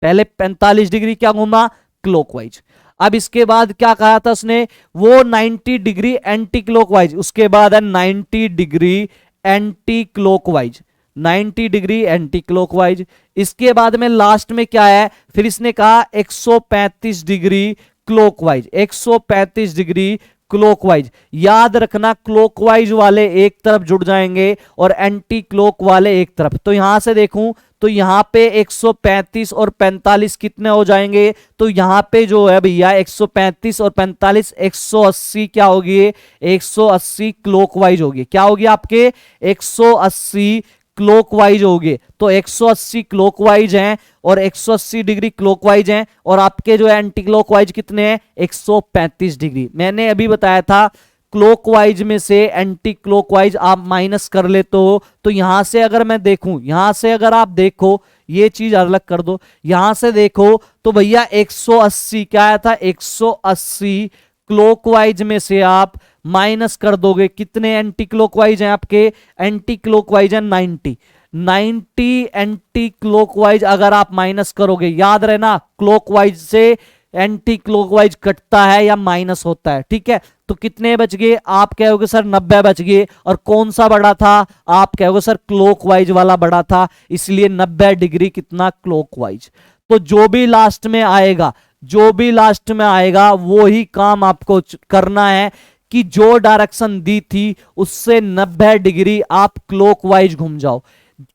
पहले 45 डिग्री क्या घूमा, क्लॉकवाइज। अब इसके बाद क्या कहा था उसने, वो 90 डिग्री एंटी क्लॉकवाइज, उसके बाद है 90 degree anti clockwise, 90 degree anti clockwise. इसके बाद में लास्ट में क्या है, फिर इसने कहा 135 डिग्री क्लॉकवाइज, 135 डिग्री क्लॉकवाइज। याद रखना क्लॉकवाइज वाले एक तरफ जुड़ जाएंगे और एंटी क्लॉक वाले एक तरफ। तो यहां से देखूं तो यहां पे 135 और 45 कितने हो जाएंगे, तो यहां पे जो है भैया 135 और 45 180 क्या होगी, 180 क्लॉकवाइज होगी। क्या होगी आपके, 180 क्लॉकवाइज होगी। तो 180 क्लॉकवाइज हैं और 180 डिग्री क्लॉकवाइज हैं, और आपके जो है एंटी क्लॉकवाइज कितने हैं, 135 डिग्री। मैंने अभी बताया था क्लॉकवाइज में से एंटी क्लॉकवाइज आप माइनस कर लेते हो। तो यहां से अगर मैं देखूं, यहां से अगर आप देखो, ये चीज अलग कर दो, यहां से देखो तो भैया 180 क्या आया था, 180 क्लॉकवाइज में से आप माइनस कर दोगे, कितने एंटी क्लॉकवाइज हैं आपके, एंटी क्लॉकवाइज है 90, 90 एंटी क्लॉकवाइज अगर आप माइनस करोगे, याद रहना क्लॉकवाइज से एंटी क्लॉकवाइज कटता है या माइनस होता है, ठीक है। तो कितने बच गए, आप कहोगे सर 90 बच गए, और कौन सा बड़ा था, आप कहोगे सर क्लॉकवाइज वाला बड़ा था, इसलिए 90 डिग्री कितना क्लॉकवाइज। तो जो भी लास्ट में आएगा, जो भी लास्ट में आएगा वो ही काम आपको करना है कि जो डायरेक्शन दी थी उससे 90 डिग्री आप क्लॉकवाइज घूम जाओ।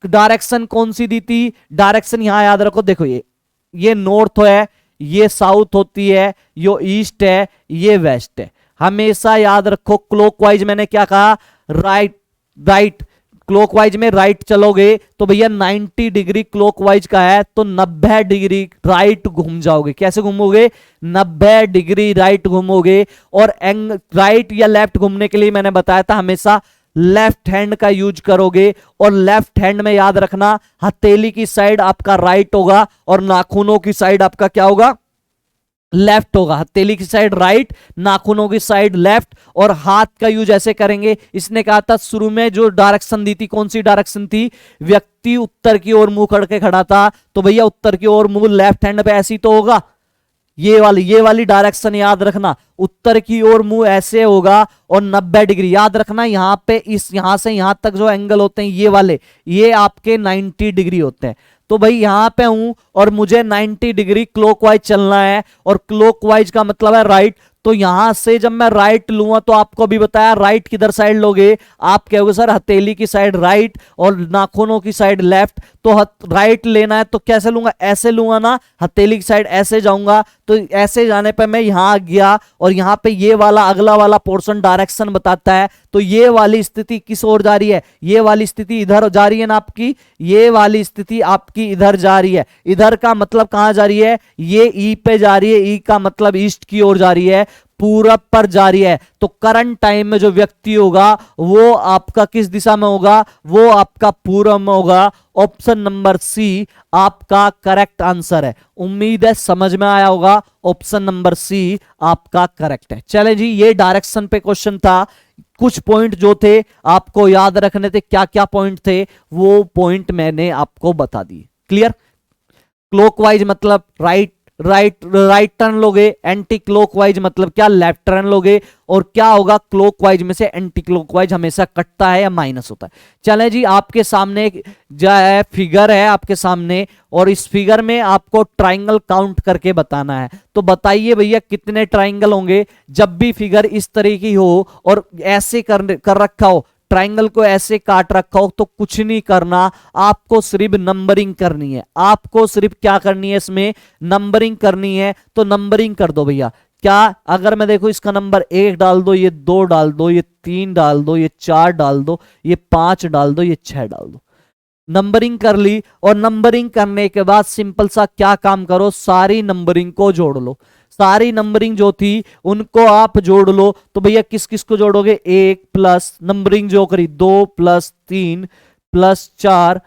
डायरेक्शन कौन सी दी थी, डायरेक्शन यहां याद रखो, देखो ये नॉर्थ है, ये साउथ होती है, ये ईस्ट है, ये वेस्ट है। हमेशा याद रखो क्लॉकवाइज मैंने क्या कहा, राइट राइट, क्लॉकवाइज में राइट चलोगे तो भैया 90 डिग्री क्लॉकवाइज का है, तो 90 डिग्री राइट घूम जाओगे। कैसे घूमोगे, 90 डिग्री राइट घूमोगे। और राइट या लेफ्ट घूमने के लिए मैंने बताया था हमेशा लेफ्ट हैंड का यूज करोगे, और लेफ्ट हैंड में याद रखना हथेली की साइड आपका राइट होगा और नाखूनों की साइड आपका क्या होगा, लेफ्ट होगा। हथेली की साइड राइट, नाखूनों की साइड लेफ्ट, और हाथ का यूज ऐसे करेंगे। इसने कहा था शुरू में जो डायरेक्शन दी थी, कौन सी डायरेक्शन थी, व्यक्ति उत्तर की ओर मुंह करके खड़ा था, तो भैया उत्तर की ओर मुंह लेफ्ट हैंड पे ऐसी तो होगा, ये वाली डायरेक्शन याद रखना, उत्तर की ओर मुंह ऐसे होगा, और 90 डिग्री याद रखना। यहां पे इस यहां से यहां तक जो एंगल होते हैं ये वाले, ये आपके 90 डिग्री होते हैं। तो भाई यहां पे हूं और मुझे 90 डिग्री क्लॉकवाइज चलना है, और क्लॉकवाइज का मतलब है राइट। तो यहां से जब मैं राइट लूंगा, तो आपको अभी बताया राइट किधर साइड लोगे, आप कहोगे सर हथेली की साइड राइट और नाखूनों की साइड लेफ्ट। तो राइट लेना है तो कैसे लूंगा, ऐसे लूंगा ना, हथेली की साइड ऐसे जाऊंगा। तो ऐसे जाने पे मैं यहां आ गया, और यहां पे ये वाला अगला वाला पोर्शन डायरेक्शन बताता है। तो ये वाली स्थिति किस ओर जा रही है, ये वाली स्थिति इधर जा रही है ना आपकी, ये वाली स्थिति आपकी इधर जा रही है। इधर का मतलब कहां जा रही है, ये ई पे जा रही है, ई का मतलब ईस्ट की ओर जा रही है, पूरब पर जा रही है। तो करंट टाइम में जो व्यक्ति होगा वो आपका किस दिशा में होगा, वो आपका पूरब में होगा। ऑप्शन नंबर सी आपका करेक्ट आंसर है। उम्मीद है समझ में आया होगा, ऑप्शन नंबर सी आपका करेक्ट है। चले जी, ये डायरेक्शन पे क्वेश्चन था। कुछ पॉइंट जो थे आपको याद रखने थे, क्या क्या पॉइंट थे वो पॉइंट मैंने आपको बता दिए। क्लियर, क्लॉकवाइज मतलब राइट, राइट टर्न लोगे, एंटी क्लॉकवाइज मतलब क्या, लेफ्ट टर्न लोगे, और क्या होगा, क्लॉकवाइज में से एंटी क्लॉकवाइज हमेशा कटता है या माइनस होता है। चले जी, आपके सामने जो है फिगर है आपके सामने, और इस फिगर में आपको ट्राइंगल काउंट करके बताना है। तो बताइए भैया कितने ट्राइंगल होंगे जब भी फिगर इस तरह की हो और ऐसे कर रखा हो, ट्राइंगल को ऐसे काट रखा हो, तो कुछ नहीं करना, आपको सिर्फ नंबरिंग करनी है। आपको सिर्फ क्या करनी है, इसमें नंबरिंग करनी है। तो नंबरिंग कर दो भैया। क्या, अगर मैं देखो इसका नंबर 1 डाल दो, ये 2 डाल दो, ये 3 डाल दो, ये 4 डाल दो, ये 5 डाल दो, ये 6 डाल दो। नंबरिंग कर ली, और नंबरिंग करने के बाद सिंपल सा क्या काम करो, सारी नंबरिंग को जोड़ लो। सारी नंबरिंग जो थी उनको आप जोड़ लो। तो भैया किस किस को जोड़ोगे, 1 प्लस नंबरिंग जो करी 2 प्लस 3 प्लस 4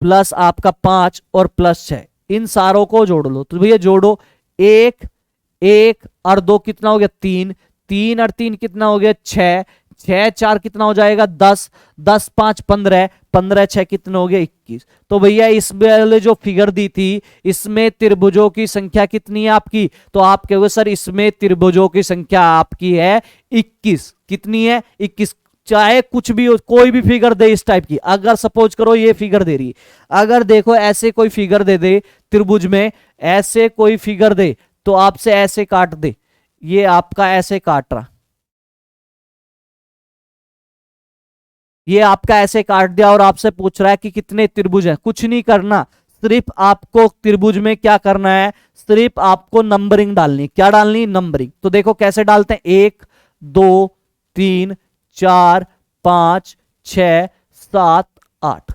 प्लस आपका 5 और प्लस 6, इन सारों को जोड़ लो। तो भैया जोड़ो, 1 1 और 2 कितना हो गया, 3 3 और 3 कितना हो गया, 6 6 4 कितना हो जाएगा, 10 10 5 15 15 6 कितना हो गया, 21। तो भैया इस वाले जो फिगर दी थी इसमें त्रिभुजों की संख्या कितनी है आपकी, तो आप कहोगे सर इसमें त्रिभुजों की संख्या आपकी है 21। कितनी है, 21। चाहे कुछ भी हो, कोई भी फिगर दे इस टाइप की, अगर सपोज करो ये फिगर दे रही है, अगर देखो ऐसे कोई फिगर दे दे त्रिभुज में, ऐसे कोई फिगर दे तो आपसे ऐसे काट दे, ये आपका ऐसे काट रहा, ये आपका ऐसे काट दिया और आपसे पूछ रहा है कि कितने त्रिभुज हैं। कुछ नहीं करना, सिर्फ आपको त्रिभुज में क्या करना है, सिर्फ आपको नंबरिंग डालनी। क्या डालनी, नंबरिंग। तो देखो कैसे डालते हैं, 1 2 3 4 5 6 7 8।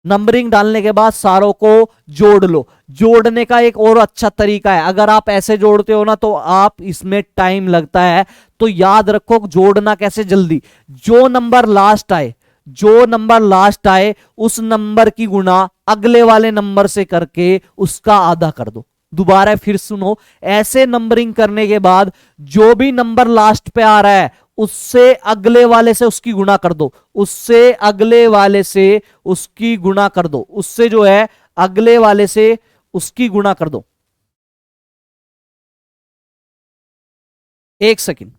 नंबरिंग डालने के बाद सारों को जोड़ लो। जोड़ने का एक और अच्छा तरीका है, अगर आप ऐसे जोड़ते हो ना तो आप इसमें टाइम लगता है, तो याद रखो जोड़ना कैसे जल्दी, जो नंबर लास्ट आए, जो नंबर लास्ट आए उस नंबर की गुणा अगले वाले नंबर से करके उसका आधा कर दो। दोबारा फिर सुनो, ऐसे नंबरिंग करने के बाद जो भी नंबर लास्ट पे आ रहा है उससे अगले वाले से उसकी गुणा कर दो, उससे अगले वाले से उसकी गुणा कर दो, उससे जो है अगले वाले से उसकी गुणा कर दो। एक सेकंड,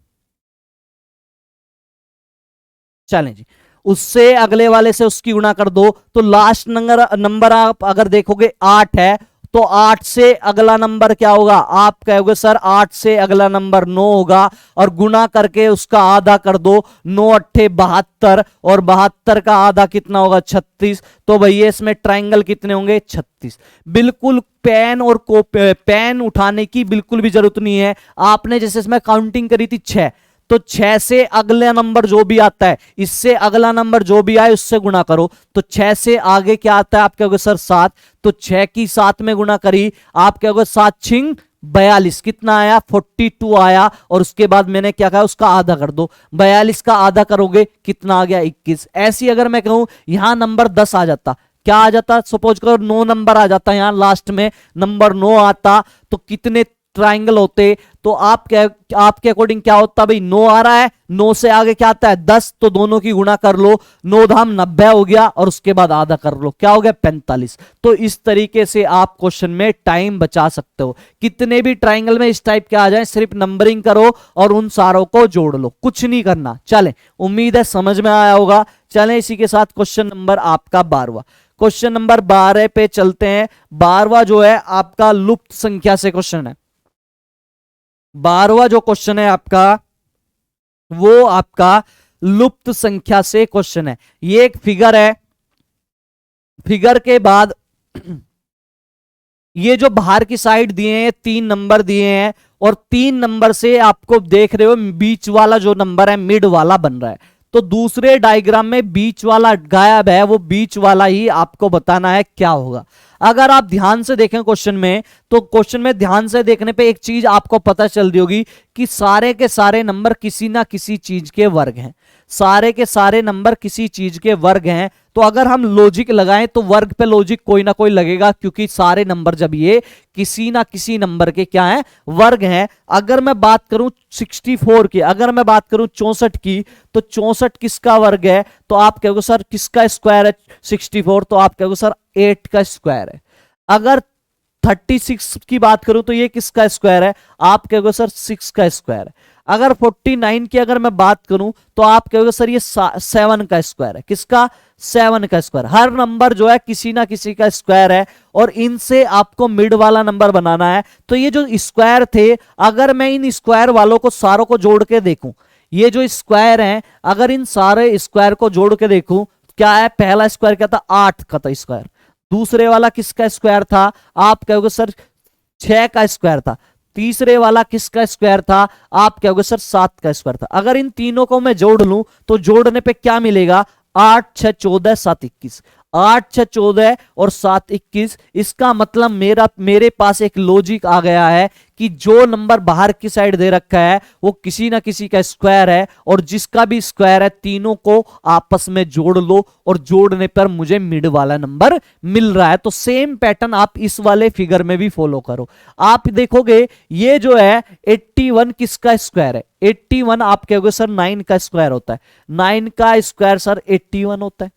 चलें जी, उससे अगले वाले से उसकी गुणा कर दो। तो लास्ट नंबर आप अगर देखोगे 8 है, तो 8 से अगला नंबर क्या होगा, आप कहोगे सर 8 से अगला नंबर 9 होगा, और गुणा करके उसका आधा कर दो, 9 अट्ठे 72, और 72 का आधा कितना होगा, 36। तो भैया इसमें ट्राइंगल कितने होंगे, 36। बिल्कुल पेन और पेन उठाने की बिल्कुल भी जरूरत नहीं है। आपने जैसे इसमें काउंटिंग करी थी 6, तो 6 से अगला नंबर जो भी आता है, इससे अगला नंबर जो भी आए उससे गुणा करो। तो 6 से आगे क्या आता है, आप कहोगे सर 7, तो 6 की 7 में गुणा करी, आप कहोगे 7 छिंग 42, कितना आया, 42 आया, और उसके बाद मैंने क्या कहा, उसका आधा कर दो। 42 का आधा करोगे कितना आ गया, 21। ऐसी अगर मैं कहूं यहां नंबर 10 आ जाता, क्या आ जाता, सपोज करो 9 नंबर आ जाता, यहां लास्ट में नंबर 9 आता, तो कितने ट्राइंगल होते। तो आपके अकॉर्डिंग क्या होता, भाई 9 आ रहा है, 9 से आगे क्या आता है, 10, तो दोनों की गुणा कर लो, 9 धाम 90 हो गया, और उसके बाद आधा कर लो, क्या हो गया, 45। तो इस तरीके से आप क्वेश्चन में टाइम बचा सकते हो। कितने भी ट्राइंगल में इस टाइप के आ जाए, सिर्फ नंबरिंग करो और उन सारों को जोड़ लो, कुछ नहीं करना। चलें, उम्मीद है समझ में आया होगा। चलें, इसी के साथ क्वेश्चन नंबर आपका 12वां, क्वेश्चन नंबर 12 पे चलते हैं। 12वां जो है आपका लुप्त संख्या से क्वेश्चन है। 12वां जो क्वेश्चन है आपका, वो आपका लुप्त संख्या से क्वेश्चन है। ये एक फिगर है, फिगर के बाद ये जो बाहर की साइड दिए हैं 3 नंबर दिए हैं, और 3 नंबर से आपको देख रहे हो बीच वाला जो नंबर है मिड वाला बन रहा है। तो दूसरे डायग्राम में बीच वाला गायब है, वो बीच वाला ही आपको बताना है क्या होगा। अगर आप ध्यान से देखें क्वेश्चन में, तो क्वेश्चन में ध्यान से देखने पे एक चीज आपको पता चल रही होगी कि सारे के सारे नंबर किसी ना किसी चीज के वर्ग हैं। सारे के सारे नंबर किसी चीज के वर्ग हैं। तो अगर हम लॉजिक लगाएं तो वर्ग पे लॉजिक कोई ना कोई लगेगा, क्योंकि सारे नंबर जब ये किसी ना किसी नंबर के क्या हैं, वर्ग हैं। अगर मैं बात करूं 64 की, अगर मैं बात करूं 64 की, तो 64 किसका वर्ग है, तो आप कहोगे सर किसका स्क्वायर है 64, तो आप कहोगे सर 8 का स्क्वायर है। अगर 36 की बात करूं तो ये किसका स्क्वायर है? आप कहोगे सर 6 का स्क्वायर है। अगर 49 की अगर मैं बात करूं तो आप कहोगे सर ये 7 का स्क्वायर है। किसका? 7 का स्क्वायर। हर नंबर जो है किसी ना किसी का स्क्वायर है और इनसे आपको मिड वाला नंबर बनाना है। तो ये जो स्क्वायर थे, अगर मैं इन स्क्वायर वालों को सारों को जोड़ के देखूं, ये जो स्क्वायर हैं अगर इन सारे स्क्वायर को जोड़ के देखूं, क्या है? पहला स्क्वायर क्या था? 8 का था स्क्वायर। दूसरे वाला किसका स्क्वायर था? आप कहोगे सर 6 का स्क्वायर था। तीसरे वाला किसका स्क्वायर था? आप कहोगे सर 7 का स्क्वायर था। अगर इन तीनों को मैं जोड़ लूं तो जोड़ने पे क्या मिलेगा? 8 6 14 7 21। 8 6 14 और 7 21। इसका मतलब मेरे पास एक लॉजिक आ गया है कि जो नंबर बाहर की साइड दे रखा है वो किसी ना किसी का स्क्वायर है, और जिसका भी स्क्वायर है तीनों को आपस में जोड़ लो और जोड़ने पर मुझे मिड वाला नंबर मिल रहा है। तो सेम पैटर्न आप इस वाले फिगर में भी फॉलो करो। आप देखोगे ये जो है 81 किसका स्क्वायर है? 81 आप कहोगे सर 9 का स्क्वायर होता है। 9 का स्क्वायर सर 81 होता है।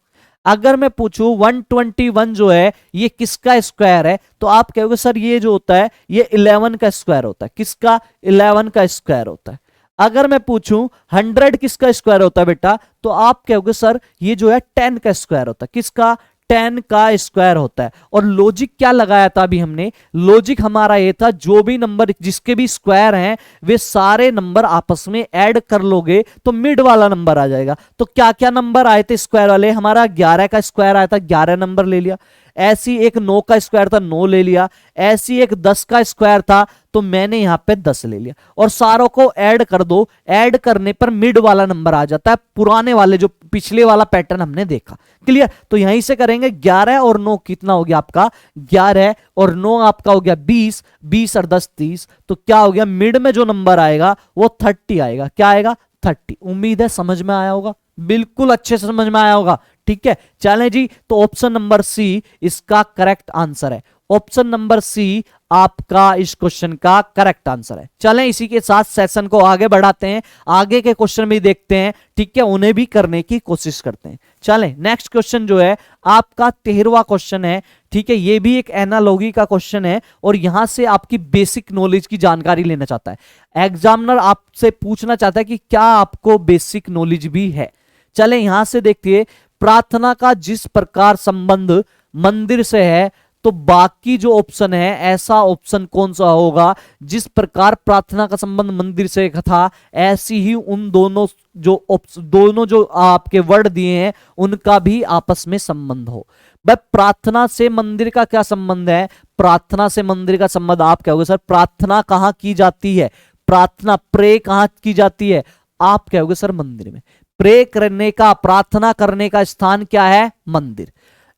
अगर मैं पूछूं 121 जो है ये किसका स्क्वायर है? तो आप कहोगे सर ये जो होता है ये 11 का स्क्वायर होता है। किसका? 11 का स्क्वायर होता है। अगर मैं पूछूं 100 किसका स्क्वायर होता है बेटा? तो आप कहोगे सर ये जो है 10 का स्क्वायर होता है। किसका? 10 का स्क्वायर होता है। और लॉजिक क्या लगाया था अभी हमने? लॉजिक हमारा ये था जो भी नंबर जिसके भी स्क्वायर हैं वे सारे नंबर आपस में ऐड कर लोगे तो मिड वाला नंबर आ जाएगा। तो क्या क्या नंबर आए थे स्क्वायर वाले? हमारा 11 का स्क्वायर आया था, 11 नंबर ले लिया। ऐसी एक 9 का स्क्वायर था, 9 ले लिया। ऐसी एक 10 का स्क्वायर था तो मैंने यहां पे 10 ले लिया। और सारों को ऐड कर दो, ऐड करने पर मिड वाला नंबर आ जाता है, पुराने वाले जो पिछले वाला पैटर्न हमने देखा। क्लियर? तो यहीं से करेंगे। 11 और 9 कितना हो गया आपका? 11 और 9 आपका हो गया 20। 20 और 10 30। तो क्या हो गया? मिड में जो नंबर आएगा वो 30 आएगा। क्या आएगा? 30। उम्मीद है समझ में आया होगा, बिल्कुल अच्छे से समझ में आया होगा। ठीक है, चलें जी। तो ऑप्शन नंबर सी इसका करेक्ट आंसर है। ऑप्शन नंबर सी आपका इस क्वेश्चन का करेक्ट आंसर है। चलें इसी के साथ सेशन को आगे बढ़ाते हैं, आगे के क्वेश्चन भी देखते हैं। ठीक है, उन्हें भी करने की कोशिश करते हैं। चलें नेक्स्ट क्वेश्चन जो है आपका 13वां क्वेश्चन है। ठीक है, ये भी एक एनालॉजी का क्वेश्चन है और यहां से आपकी बेसिक नॉलेज की जानकारी लेना चाहता है। एग्जामिनर आपसे पूछना चाहता है कि क्या आपको बेसिक नॉलेज भी है। चलें यहां से देखिए, प्रार्थना का जिस प्रकार संबंध मंदिर से है तो बाकी जो ऑप्शन है ऐसा ऑप्शन कौन सा होगा? जिस प्रकार प्रार्थना का संबंध मंदिर से था ऐसी ही उन दोनों जो आपके वर्ड दिए हैं उनका भी आपस में संबंध हो। भाई प्रार्थना से मंदिर का क्या संबंध है? प्रार्थना से मंदिर का संबंध आप कहोगे सर प्रार्थना कहां की जाती है? प्रार्थना प्रे कहां की जाती है? आप कहोगे सर मंदिर में। प्रे करने का, प्रार्थना करने का स्थान क्या है? मंदिर।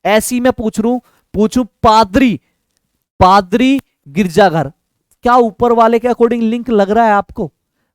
ऐसी मैं पूछूं पादरी गिरजाघर, क्या ऊपर वाले के अकॉर्डिंग लिंक लग रहा है आपको?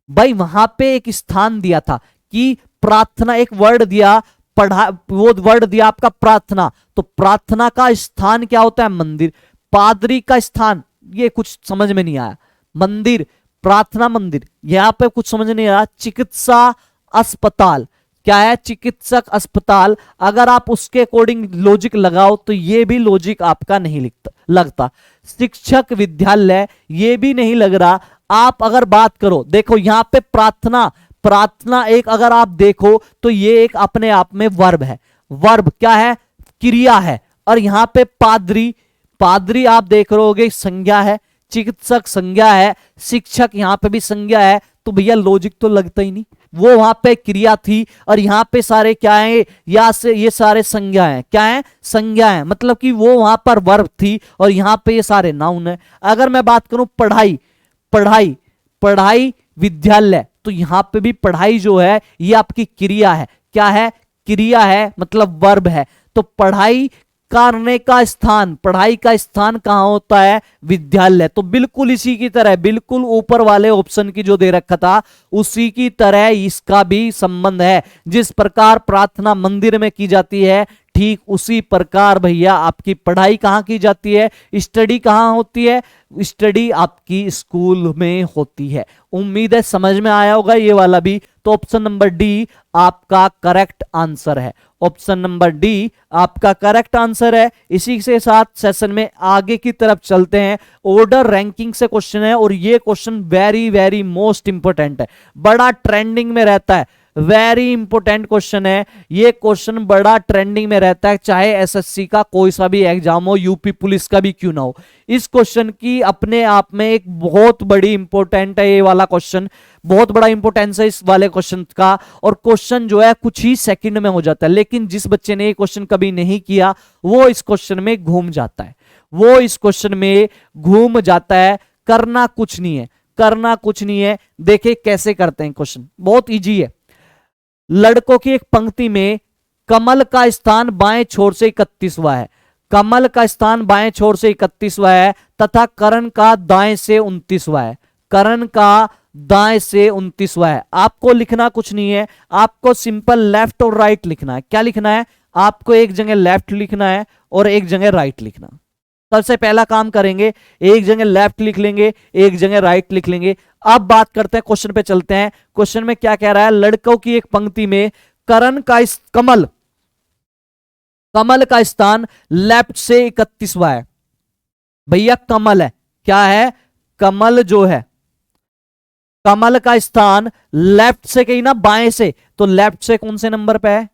भाई वहां पे एक स्थान दिया था कि प्रार्थना, एक वर्ड दिया, वो वर्ड दिया आपका प्रार्थना, तो प्रार्थना का स्थान क्या होता है? मंदिर। पादरी का स्थान, ये कुछ समझ में नहीं आया। मंदिर, प्रार्थना, मंदिर, यहां पे कुछ समझ नहीं आया। चिकित्सा अस्पताल, क्या है? चिकित्सक अस्पताल। अगर आप उसके अकॉर्डिंग लॉजिक लगाओ तो ये भी लॉजिक आपका नहीं लगता। शिक्षक विद्यालय, ये भी नहीं लग रहा। आप अगर बात करो, देखो यहां पे प्रार्थना एक अगर आप देखो तो ये एक अपने आप में वर्ब है। वर्ब क्या है? क्रिया है। और यहां पे पादरी आप देख रहे होगे संज्ञा है, चिकित्सक संज्ञा है, शिक्षक यहां पे भी संज्ञा है। तो भैया लॉजिक तो लगता ही नहीं। वो वहां पे क्रिया थी और यहां पे सारे क्या है? या से ये सारे संज्ञा हैं। क्या है? संज्ञा है। मतलब कि वो वहां पर वर्ब थी और यहां पे ये सारे नाउन है। अगर मैं बात करूं पढ़ाई विद्यालय, तो यहां पे भी पढ़ाई जो है ये आपकी क्रिया है। क्या है? क्रिया है, मतलब वर्ब है। तो पढ़ाई करने का स्थान, पढ़ाई का स्थान कहां होता है? विद्यालय। तो बिल्कुल इसी की तरह, बिल्कुल ऊपर वाले ऑप्शन की जो दे रखा था उसी की तरह इसका भी संबंध है। जिस प्रकार प्रार्थना मंदिर में की जाती है ठीक उसी प्रकार भैया आपकी पढ़ाई कहां की जाती है, स्टडी कहां होती है, स्टडी आपकी स्कूल में होती है। उम्मीद है समझ में आया होगा ये वाला भी। तो ऑप्शन नंबर डी आपका करेक्ट आंसर है। ऑप्शन नंबर डी आपका करेक्ट आंसर है। इसी के साथ सेशन में आगे की तरफ चलते हैं। ऑर्डर रैंकिंग से क्वेश्चन है और ये question very very most important है, बड़ा ट्रेंडिंग में रहता है, वेरी इंपोर्टेंट क्वेश्चन है। ये क्वेश्चन बड़ा ट्रेंडिंग में रहता है, चाहे एसएससी का कोई सा भी एग्जाम हो, यूपी पुलिस का भी क्यों ना हो। इस क्वेश्चन की अपने आप में एक बहुत बड़ी इंपोर्टेंट है, ये वाला क्वेश्चन बहुत बड़ा इंपोर्टेंस है इस वाले क्वेश्चन का। और क्वेश्चन जो है कुछ ही सेकंड में हो जाता है, लेकिन जिस बच्चे ने ये क्वेश्चन कभी नहीं किया वो इस क्वेश्चन में घूम जाता है, वो इस क्वेश्चन में घूम जाता है। करना कुछ नहीं है, करना कुछ नहीं है। देखिए कैसे करते हैं, क्वेश्चन बहुत इजी है। लड़कों की एक पंक्ति में कमल का स्थान बाएं छोर से 31वां है, कमल का स्थान बाएं छोर से 31वां है तथा करण का दाएं से 29वां है, करण का दाएं से 29वां है। आपको लिखना कुछ नहीं है, आपको सिंपल लेफ्ट और राइट लिखना है। क्या लिखना है, आपको एक जगह लेफ्ट लिखना है और एक जगह राइट लिखना। सबसे पहला काम करेंगे, एक जगह लेफ्ट लिख लेंगे, एक जगह राइट लिख लेंगे। अब बात करते हैं, क्वेश्चन पे चलते हैं। क्वेश्चन में क्या कह रहा है, लड़कों की एक पंक्ति में करण का कमल, कमल का स्थान लेफ्ट से 31वां है। भैया कमल है, क्या है, कमल जो है, कमल का स्थान लेफ्ट से कहीं ना बाएं से, तो लेफ्ट से कौन से नंबर पे है,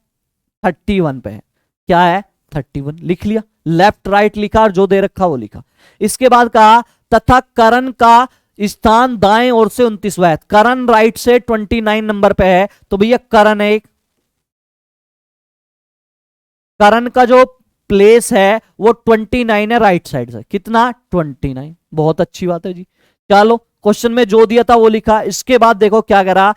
31 पे है। क्या है, 31 लिख लिया, लेफ्ट राइट लिखा और जो दे रखा वो लिखा। इसके बाद कहा तथा करण का स्थान दाएं ओर से 29वां है, करण राइट से 29 नंबर पे है, तो भैया करण है, करण का जो प्लेस है वो 29 है राइट साइड से, कितना 29। बहुत अच्छी बात है जी। चलो क्वेश्चन में जो दिया था वो लिखा। इसके बाद देखो क्या करा,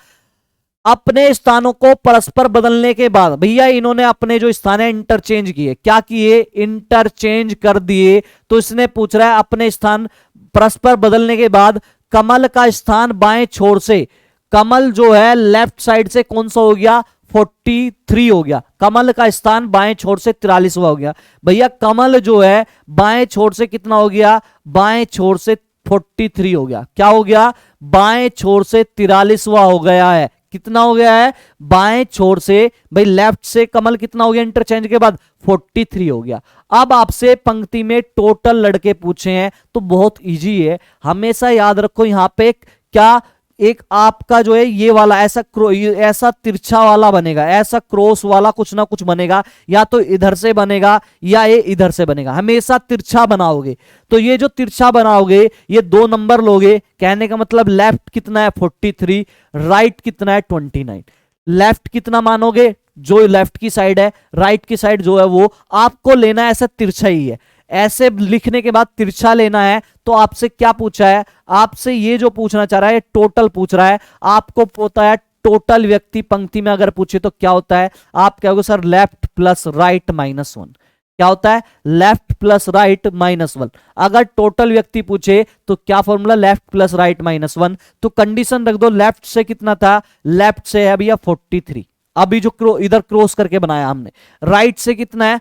अपने स्थानों को परस्पर बदलने के बाद भैया इन्होंने अपने जो स्थान है इंटरचेंज किए, क्या किए, इंटरचेंज कर दिए। तो इसने पूछ रहा है अपने स्थान परस्पर बदलने के बाद कमल का स्थान बाएं छोर से, कमल जो है लेफ्ट साइड से कौन सा हो गया, 43 हो गया। कमल का स्थान बाएं छोर से 43वां हो गया। भैया कमल जो है बाएं छोर से कितना हो गया, बाएं छोर से 43 हो गया। क्या हो गया, बाएं छोर से 43वां हो गया है। कितना हो गया है, बाएं छोर से, भाई लेफ्ट से कमल कितना हो गया इंटरचेंज के बाद, 43 हो गया। अब आपसे पंक्ति में टोटल लड़के पूछे हैं तो बहुत इजी है, हमेशा याद रखो यहां पे क्या, एक आपका जो है ये वाला ऐसा ऐसा तिरछा वाला बनेगा, ऐसा क्रॉस वाला कुछ ना कुछ बनेगा, या तो इधर से बनेगा या ये इधर से बनेगा, हमेशा तिरछा बनाओगे। तो ये जो तिरछा बनाओगे ये 2 नंबर लोगे, कहने का मतलब लेफ्ट कितना है 43, राइट कितना है 29। लेफ्ट कितना मानोगे, जो लेफ्ट की साइड है, राइट की साइड जो है वो आपको लेना है ऐसा तिरछा ही है। ऐसे लिखने के बाद तिरछा लेना है। तो आपसे क्या पूछा है, आपसे ये जो पूछना चाह रहा है टोटल पूछ रहा है। आपको पता है टोटल व्यक्ति पंक्ति में अगर पूछे तो क्या होता है, आप कहोगे सर लेफ्ट प्लस राइट -1। क्या होता है, लेफ्ट प्लस राइट -1। अगर टोटल व्यक्ति पूछे तो क्या फॉर्मूला, लेफ्ट प्लस राइट -1। तो कंडीशन रख दो, लेफ्ट से कितना था, लेफ्ट से है भैया 43, अभी जो इधर क्रॉस करके बनाया हमने। राइट से कितना है,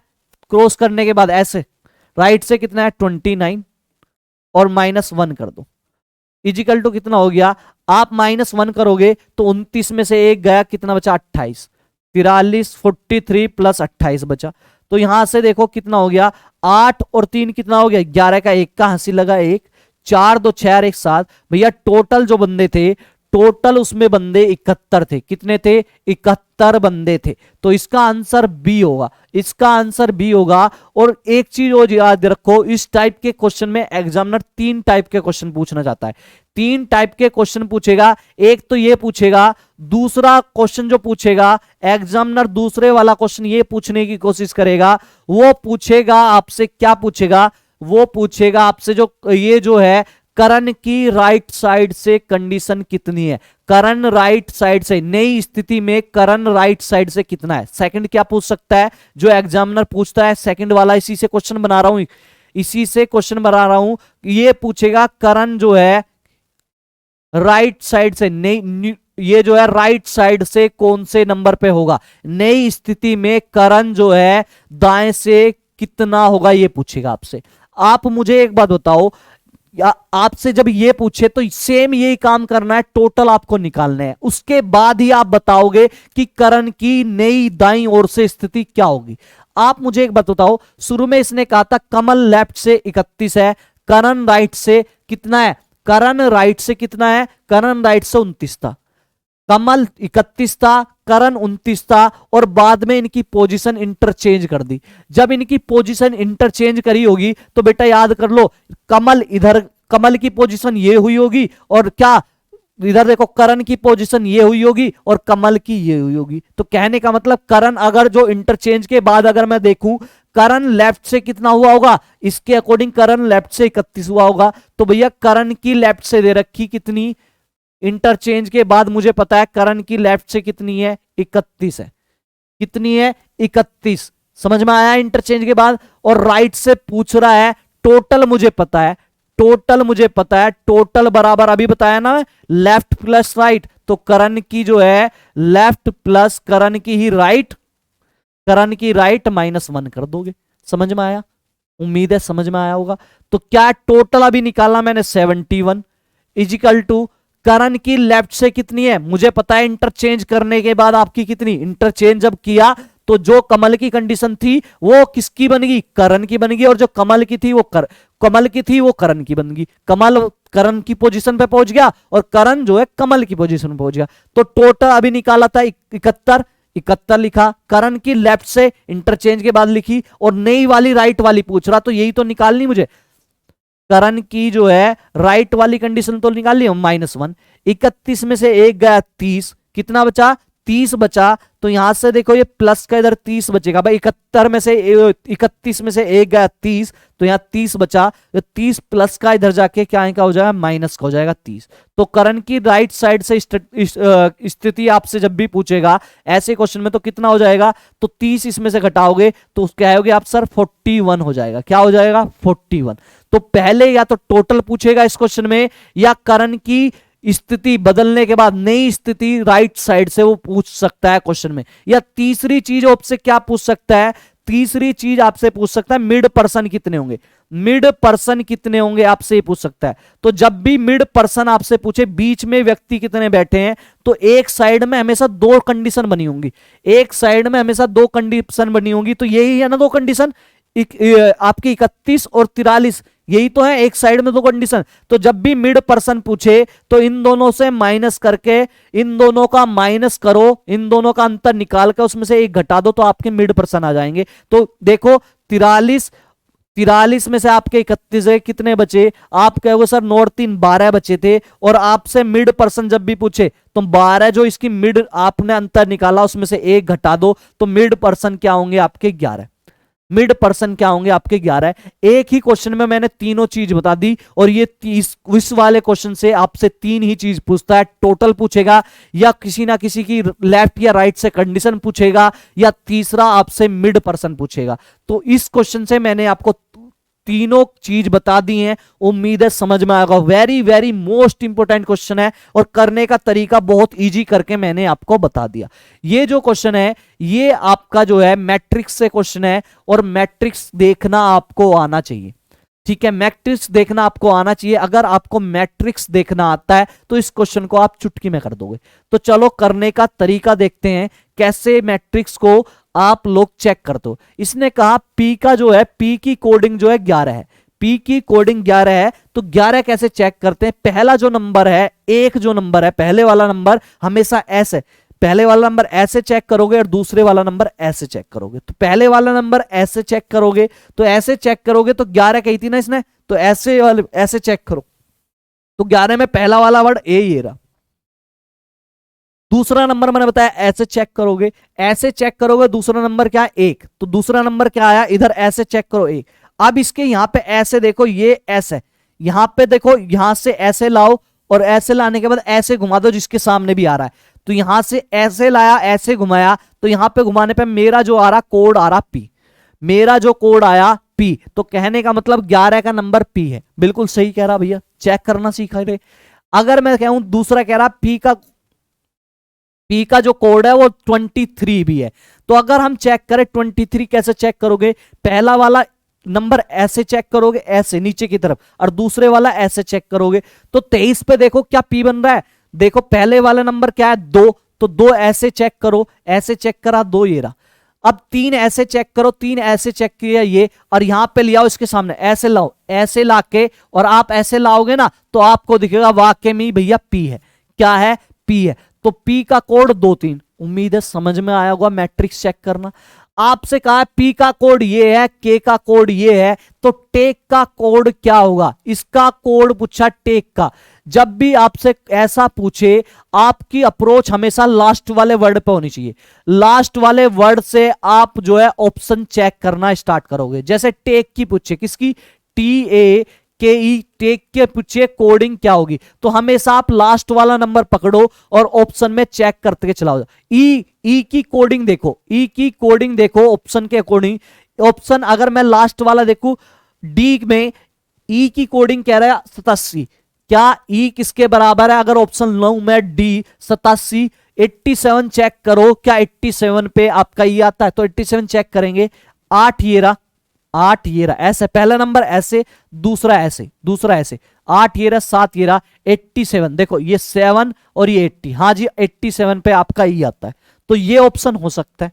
क्रॉस करने के बाद ऐसे राइट से कितना है 29 और -1 कर दो, इजिकल टू कितना हो गया, आप -1 करोगे तो 29 में से एक गया, कितना बचा 28, 43, 43 प्लस 28 बचा। तो यहां से देखो कितना हो गया, 8 और 3 कितना हो गया, 11 का 1 का हंसी लगा 1, 4 2 6 और 1 7। भैया टोटल जो बंदे थे, टोटल उसमें बंदे 71 थे। कितने थे, 71 बंदे थे। तो इसका आंसर बी होगा, इसका आंसर बी होगा। और एक चीज और याद रखो, इस टाइप के क्वेश्चन में एग्जामिनर 3 टाइप के क्वेश्चन पूछना चाहता है। 3 टाइप के क्वेश्चन पूछेगा। एक तो ये पूछेगा, दूसरा क्वेश्चन जो पूछेगा एग्जामिनर, दूसरे वाला क्वेश्चन ये पूछने की कोशिश करेगा, वो पूछेगा आपसे, क्या पूछेगा, वो पूछेगा आपसे जो ये जो है करण की राइट साइड से कंडीशन कितनी है, करण राइट साइड से, नई स्थिति में करण राइट साइड से कितना है। सेकंड क्या पूछ सकता है, जो एग्जामिनर पूछता है सेकंड वाला, इसी से क्वेश्चन बना रहा हूं, इसी से क्वेश्चन बना रहा हूं। ये पूछेगा करण जो है राइट साइड से, नई ये जो है राइट साइड से कौन से नंबर पे होगा। नई स्थिति में करण जो है दाएं से कितना होगा ये पूछेगा आपसे। आप मुझे एक बात बताओ, या आपसे जब ये पूछे तो सेम यही काम करना है, टोटल आपको निकालना है, उसके बाद ही आप बताओगे कि करण की नई दाईं ओर से स्थिति क्या होगी। आप मुझे एक बात बताओ, शुरू में इसने कहा था कमल लेफ्ट से 31 है, करण राइट से कितना है, करण राइट से कितना है, करण राइट से 29 था, कमल 31 था, करण 29 था, और बाद में इनकी पोजीशन इंटरचेंज कर दी। जब इनकी पोजीशन इंटरचेंज करी होगी तो बेटा याद कर लो, कमल इधर, कमल की पोजीशन ये हुई होगी, और क्या इधर देखो करण की पोजीशन ये हुई होगी और कमल की ये हुई होगी। तो कहने का मतलब करण अगर जो इंटरचेंज के बाद अगर मैं देखूं करण लेफ्ट से कितना हुआ होगा, इसके अकॉर्डिंग करण लेफ्ट से 31 हुआ होगा। तो भैया करण की लेफ्ट से दे रखी कितनी, इंटरचेंज के बाद मुझे पता है करण की लेफ्ट से कितनी है, 31 है, कितनी है 31, समझ में आया इंटरचेंज के बाद। और राइट से पूछ रहा है टोटल, मुझे पता है टोटल, मुझे पता है टोटल बराबर अभी बताया ना लेफ्ट प्लस राइट, तो करण की जो है लेफ्ट प्लस करण की ही राइट, करण की राइट -1 कर दोगे। समझ में आया, उम्मीद है समझ में आया होगा। तो क्या टोटल अभी निकाला मैंने 71 इजिकल टू करण की लेफ्ट से कितनी है, मुझे पता है इंटरचेंज करने के बाद आपकी कितनी, इंटरचेंज जब किया तो जो कमल की कंडीशन थी वो किसकी बन गई, करण की बन गई, और जो कमल की थी वो कमल की थी वो करण की बन गई। कमल करण की पोजीशन पे पहुंच गया और करण जो है कमल की पोजीशन पे पहुंच गया। तो टोटल अभी निकाला था 71 लिखा, करण की लेफ्ट से इंटरचेंज के बाद लिखी, और नई वाली राइट वाली पूछ रहा, तो यही तो निकालनी मुझे। करण की जो है राइट वाली कंडीशन तो निकाल ली -1, 31 में से 1 गया 30, कितना बचा 30 बचा। तो यहां से देखो ये प्लस का इधर 30 बचेगा भाई, 31 में से 31 में से 1 गया 30, तो यहां 30 बचा, तो 30 प्लस का इधर जाके क्या का हो जाएगा, माइनस का हो जाएगा 30। तो करण की राइट साइड से स्थिति आपसे जब भी पूछेगा ऐसे क्वेश्चन में तो कितना हो जाएगा, तो 30 इसमें से घटाओगे तो क्या होगे आप सर 41 हो जाएगा। क्या हो जाएगा 41। तो पहले या तो टोटल पूछेगा इस क्वेश्चन में, या करण की स्थिति बदलने के बाद नई स्थिति राइट साइड से वो पूछ सकता है क्वेश्चन में। या तीसरी चीज आपसे क्या पूछ सकता है, तीसरी चीज आपसे पूछ सकता है मिड पर्सन कितने होंगे, मिड पर्सन कितने होंगे आपसे ये पूछ सकता है। तो जब भी मिड पर्सन आपसे पूछे बीच में व्यक्ति कितने बैठे हैं, तो एक साइड में हमेशा दो कंडीशन बनी होंगी, एक साइड में हमेशा दो कंडीशन बनी होंगी। तो यही है ना दो कंडीशन, आपकी 31 और 43, यही तो है एक साइड में दो कंडीशन। तो जब भी मिड पर्सन पूछे तो इन दोनों से माइनस करके, इन दोनों का माइनस करो, इन दोनों का अंतर निकाल कर उसमें से एक घटा दो, तो आपके मिड पर्सन आ जाएंगे। तो देखो 43 में से आपके 31 है, कितने बचे, आप कहोगे सर नोट 3 12 बचे थे, और आपसे मिड पर्सन जब भी पूछे तो 12 जो इसकी मिड आपने अंतर निकाला उसमें से एक घटा दो, तो मिड पर्सन क्या होंगे आपके 11, मिड पर्सन क्या होंगे आपके 11। एक ही क्वेश्चन में मैंने तीनों चीज बता दी, और ये 30 वाले क्वेश्चन से आपसे तीन ही चीज पूछता है, टोटल पूछेगा, या किसी ना किसी की लेफ्ट या राइट से कंडीशन पूछेगा, या तीसरा आपसे मिड पर्सन पूछेगा। तो इस क्वेश्चन से मैंने आपको तीनों चीज बता दी हैं, उम्मीद है समझ में आएगा। Very very most important question है, और करने का तरीका बहुत इजी करके मैंने आपको बता दिया। ये जो क्वेश्चन है ये आपका जो है मैट्रिक्स से क्वेश्चन है, और मैट्रिक्स देखना आपको आना चाहिए, ठीक है, मैट्रिक्स देखना आपको आना चाहिए। अगर आपको मैट्रिक्स देखना आता है तो इस क्वेश्चन को आप चुटकी में कर दोगे। तो चलो करने का तरीका देखते हैं, कैसे मैट्रिक्स को आप लोग चेक कर दो। इसने कहा पी का जो है, पी की कोडिंग जो है 11 है, पी की कोडिंग 11 है। तो 11 कैसे चेक करते हैं, पहला जो नंबर है, एक जो नंबर है, पहले वाला नंबर हमेशा ऐसे, पहले वाला नंबर ऐसे चेक करोगे और दूसरे वाला नंबर ऐसे चेक करोगे। तो पहले वाला नंबर ऐसे चेक करोगे, तो ऐसे चेक करोगे तो 11 कही थी ना इसने, तो ऐसे वाले ऐसे चेक करो, तो 11 में पहला वाला वर्ड ए ये रहा। दूसरा नंबर मैंने बताया ऐसे चेक करोगे, ऐसे चेक करोगे, दूसरा नंबर क्या है 1, तो दूसरा नंबर क्या आया इधर, ऐसे चेक करो 1। अब इसके यहां पे ऐसे देखो, ये ऐसे, यहां पे देखो, यहां से ऐसे लाओ, और ऐसे लाने के बाद ऐसे घुमा दो जिसके सामने भी आ रहा है। तो यहां से ऐसे लाया, ऐसे घुमाया, तो यहां पे घुमाने पे मेरा जो आ रहा कोड आ रहा पी, मेरा जो कोड आया पी। तो कहने का मतलब 11 का नंबर पी है। बिल्कुल सही कह रहा भैया, चेक करना सीखा रहे। अगर मैं कहूं दूसरा कह रहा पी का पी का जो कोड है वो 23 भी है। तो अगर हम चेक करें 23 कैसे चेक करोगे, पहला वाला नंबर ऐसे चेक करोगे, ऐसे नीचे की तरफ, और दूसरे वाला ऐसे चेक करोगे। तो 23 पे देखो क्या पी बन रहा है, देखो पहले वाला नंबर क्या है 2, तो 2 ऐसे चेक करो, ऐसे चेक करा 2 ये रहा। अब 3 ऐसे चेक करो, 3 ऐसे चेक किया ये, और यहां पे ले आओ इसके सामने, ऐसे लाओ, ऐसे लाके और आप ऐसे लाओगे ना तो आपको दिखेगा वाकई में भैया पी है। क्या है, पी है। तो पी का कोड 2 3। उम्मीद है समझ में आया होगा, मैट्रिक्स चेक करना। आपसे कहा है पी का कोड ये है, के का कोड ये है, तो टेक का कोड क्या होगा, इसका कोड पूछा टेक का। जब भी आपसे ऐसा पूछे, आपकी अप्रोच हमेशा लास्ट वाले वर्ड पे होनी चाहिए। लास्ट वाले वर्ड से आप जो है ऑप्शन चेक करना स्टार्ट करोगे। जैसे टेक की पूछे, किसकी, TAKE, टेक के पूछे कोडिंग क्या होगी, तो हमेशा आप लास्ट वाला नंबर पकड़ो और ऑप्शन में चेक करते चलाओ। ई की कोडिंग देखो, ई की कोडिंग देखो ऑप्शन के अकॉर्डिंग। ऑप्शन अगर मैं लास्ट वाला देखूं, डी में ई की कोडिंग कह रहा है 87, क्या ई किसके बराबर है, अगर ऑप्शन लूं मैं डी 87। 87 चेक करो, क्या 87 पे आपका ई आता है, तो 87 चेक करेंगे, 8 ये रहा, 8 ये रहा, ऐसे पहला नंबर ऐसे, दूसरा ऐसे, दूसरा ऐसे, 8 ये रहा, 7 ये रहा, 87 देखो ये 7 और ये 80, हाँ जी 87 पे आपका ई आता है। तो ये ऑप्शन हो सकता है,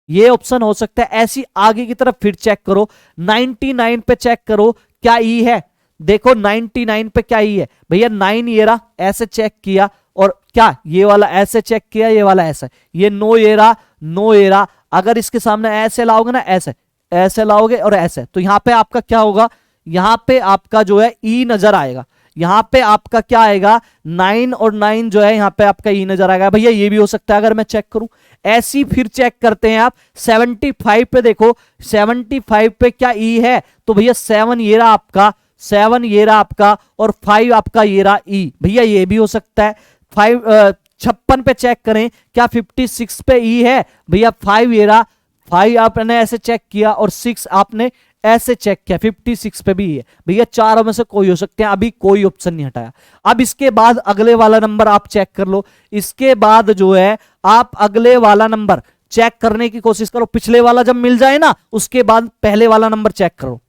ये ऑप्शन हो सकता है। ऐसी आगे की तरफ फिर चेक करो, 99 पे चेक करो क्या ई है, देखो 99 पे क्या ई है भैया, 9 ये रहा, ऐसे चेक किया, और क्या ये वाला ऐसे चेक किया, ये वाला ऐसा, ये 9 ये रहा, 9 ये रहा। अगर इसके सामने ऐसे लाओगे ना, ऐसे ऐसे लाओगे और ऐसे, तो यहां पे आपका क्या होगा, यहां पे आपका जो है ई नजर आएगा, यहां पे आपका क्या आएगा 9 और 9 जो है यहां पे आपका ई नजर आएगा। भैया ये भी हो सकता है अगर मैं चेक करूं। ऐसी फिर चेक करते हैं आप 75 पे, देखो 75 पे क्या ई है, तो भैया 7 ये रहा आपका, 7 ये रहा आपका, और 5 आपका ये रहा ई, भैया ये भी हो सकता है। 56 पे चेक करें, क्या 56 पे ई है, भैया 5 ये रहा, 5 आपने ऐसे चेक किया, और 6 आपने ऐसे चेक किया, 56 पे भी है, भैया चारों में से कोई हो सकते हैं, अभी कोई ऑप्शन नहीं हटाया। अब इसके बाद अगले वाला नंबर आप चेक कर लो, इसके बाद जो है आप अगले वाला नंबर चेक करने की कोशिश करो, पिछले वाला जब मिल जाए ना उसके बाद पहले वाला नंबर चेक करो।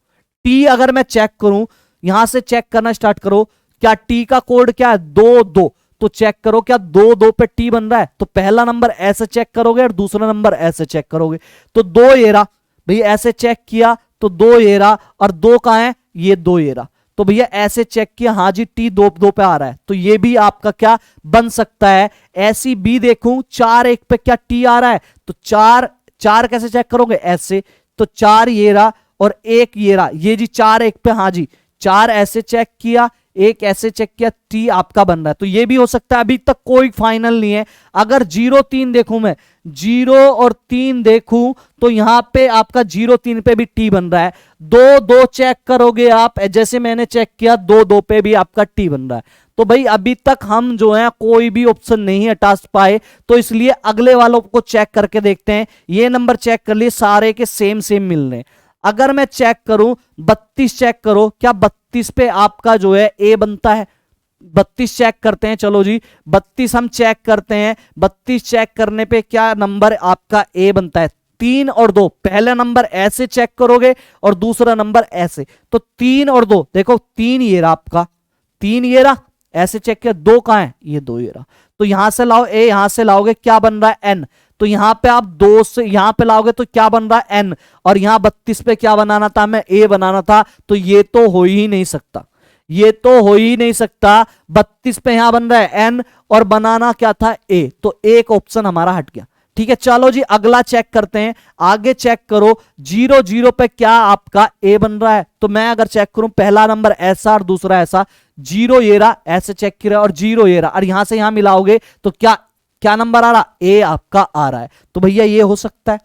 टी अगर मैं चेक करूं, यहां से चेक करना स्टार्ट करो, क्या टी का कोड क्या है 2 2, तो चेक करो क्या 2 2 पे टी बन रहा है, तो पहला नंबर ऐसे चेक करोगे और दूसरा नंबर ऐसे चेक करोगे, तो 2 ये रहा भैया, ऐसे चेक किया तो 2 ये रहा, और 2 कहां है, ये 2 ये रहा, तो भैया ऐसे चेक किया, हाँ जी टी 2 2 पे आ रहा है, तो ये भी आपका क्या बन सकता है। ऐसी बी देखूं 4 1 पे क्या टी आ रहा है, तो 4 4 कैसे चेक करोगे, ऐसे, तो 4 ये रहा और 1 ये रहा, ये जी 4 1 पे, हाँ जी 4 ऐसे चेक किया, 1 ऐसे चेक किया, टी आपका बन रहा है, तो ये भी हो सकता है। अभी तक कोई फाइनल नहीं है। अगर 0 3 देखूं मैं, 0 और 3 देखूं, तो यहां पे आपका 0 3 पे भी टी बन रहा है, 2 2 चेक करोगे आप, जैसे मैंने चेक किया 2 2 पे भी आपका टी बन रहा है। तो भाई अभी तक हम जो है कोई भी ऑप्शन नहीं हटा पाए, तो इसलिए अगले वालों को चेक करके देखते हैं। ये नंबर चेक कर लिए, सारे के सेम सेम मिल रहे हैं। अगर मैं चेक करूं 32 चेक करो, क्या 32 पे आपका जो है ए बनता है, 32 चेक करते हैं, चलो जी 32 हम चेक करते हैं। 32 चेक करने पे क्या नंबर आपका ए बनता है, 3 और 2, पहला नंबर ऐसे चेक करोगे और दूसरा नंबर ऐसे, तो 3 और 2 देखो, 3 ये रहा आपका, 3 ये रहा, ऐसे चेक किया, 2 कहां है, ये 2 ये रहा, तो यहां से लाओ ए, यहां से लाओगे क्या बन रहा है एन, तो यहां पे आप 2 से यहां पे लाओगे तो क्या बन रहा है एन, और यहां 32 पे क्या बनाना था, मैं ए बनाना था, तो ये तो हो ही नहीं सकता, ये तो हो ही नहीं सकता। 32 पे यहां बन रहा है एन और बनाना क्या था ए, तो एक ऑप्शन हमारा हट गया। ठीक है, चलो जी अगला चेक करते हैं। आगे चेक करो 0 0 पे क्या आपका ए बन रहा है, तो मैं अगर चेक करूं पहला नंबर ऐसा और दूसरा ऐसा, 0 ये रहा, ऐसे चेक किया और 0 ये रहा, और यहां से यहां मिलाओगे तो क्या क्या नंबर आ रहा, ए आपका आ रहा है, तो भैया ये हो सकता है।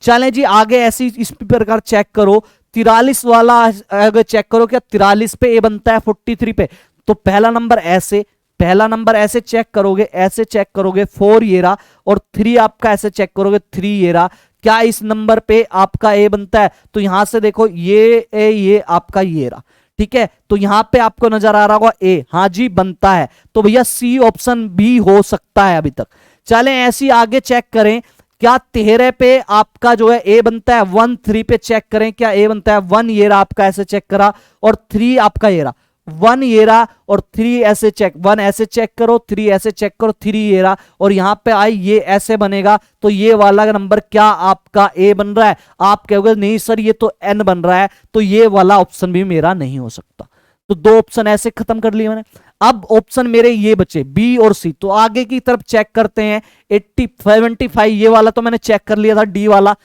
चलें जी आगे ऐसी इस प्रकार चेक करो, 43 वाला अगर चेक करो, क्या 43 पे ए बनता है 43 पे, तो पहला नंबर ऐसे, पहला नंबर ऐसे चेक करोगे, ऐसे चेक करोगे 4 ये रहा, और 3 आपका ऐसे चेक करोगे 3 ये रहा, क्या इस नंबर पे आपका ए बनता है, तो यहां से देखो ये ए, ये आपका ये रहा, ठीक है, तो यहां पे आपको नजर आ रहा होगा ए, हाँ जी बनता है, तो भैया सी ऑप्शन भी हो सकता है अभी तक। चलें ऐसी आगे चेक करें, क्या 13 पे आपका जो है ए बनता है 1, 3 पे चेक करें क्या ए बनता है 1, ये रहा आपका, ऐसे चेक करा, और 3 आपका ये रहा 1, ये रहा, और 3 ऐसे चेक, 1 ऐसे चेक करो, 3 ऐसे चेक करो, 3 ये रहा, और यहां पे आई ये ऐसे बनेगा, तो ये वाला नंबर क्या आपका ए बन रहा है? आप कहोगे नहीं सर ये तो एन बन रहा है, तो ये वाला ऑप्शन भी मेरा नहीं हो सकता। तो 2 ऑप्शन ऐसे खत्म कर लिए मैंने। अब ऑप्शन मेरे ये बचे बी और सी, तो आगे की तरफ चेक करते हैं। 80, 75 ये वाला तो मैंने चेक कर लिया था, डी वाला।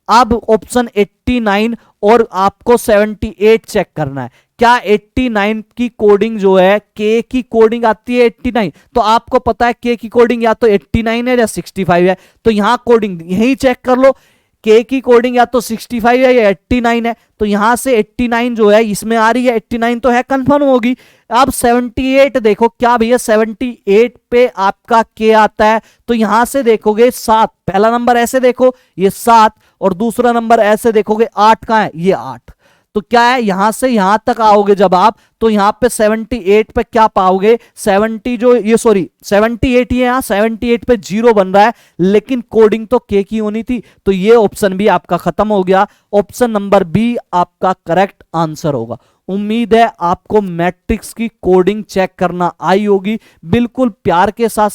अब ऑप्शन 89 और आपको 78 चेक करना है। क्या 89 की कोडिंग जो है, के की कोडिंग आती है 89, तो आपको पता है के की कोडिंग या तो 89 है या 65 है, तो यहां कोडिंग यही चेक कर लो, के की कोडिंग या तो 65 है या 89 है, तो यहां से 89 जो है इसमें आ रही है, 89 तो है, कंफर्म होगी। अब 78 देखो, क्या भैया 78 पे आपका के आता है, तो यहां से देखोगे 7, पहला नंबर ऐसे देखो ये 7, और दूसरा नंबर ऐसे देखोगे 8, कहां है ये 8, तो क्या है यहां से यहां तक आओगे जब आप, तो यहां पे 78 पे क्या पाओगे, 70 जो ये सॉरी 78 ही है, यहां 78 पे 0 बन रहा है, लेकिन कोडिंग तो के की होनी थी, तो ये ऑप्शन भी आपका खत्म हो गया। ऑप्शन नंबर बी आपका करेक्ट आंसर होगा। उम्मीद है आपको मैट्रिक्स की कोडिंग चेक करना आई होगी, बिल्कुल प्यार के साथ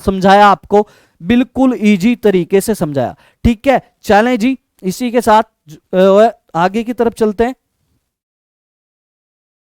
समझाया आपको, बिल्कुल इजी तरीके से समझाया। ठीक है, चलें जी, इसी के साथ आगे की तरफ चलते हैं।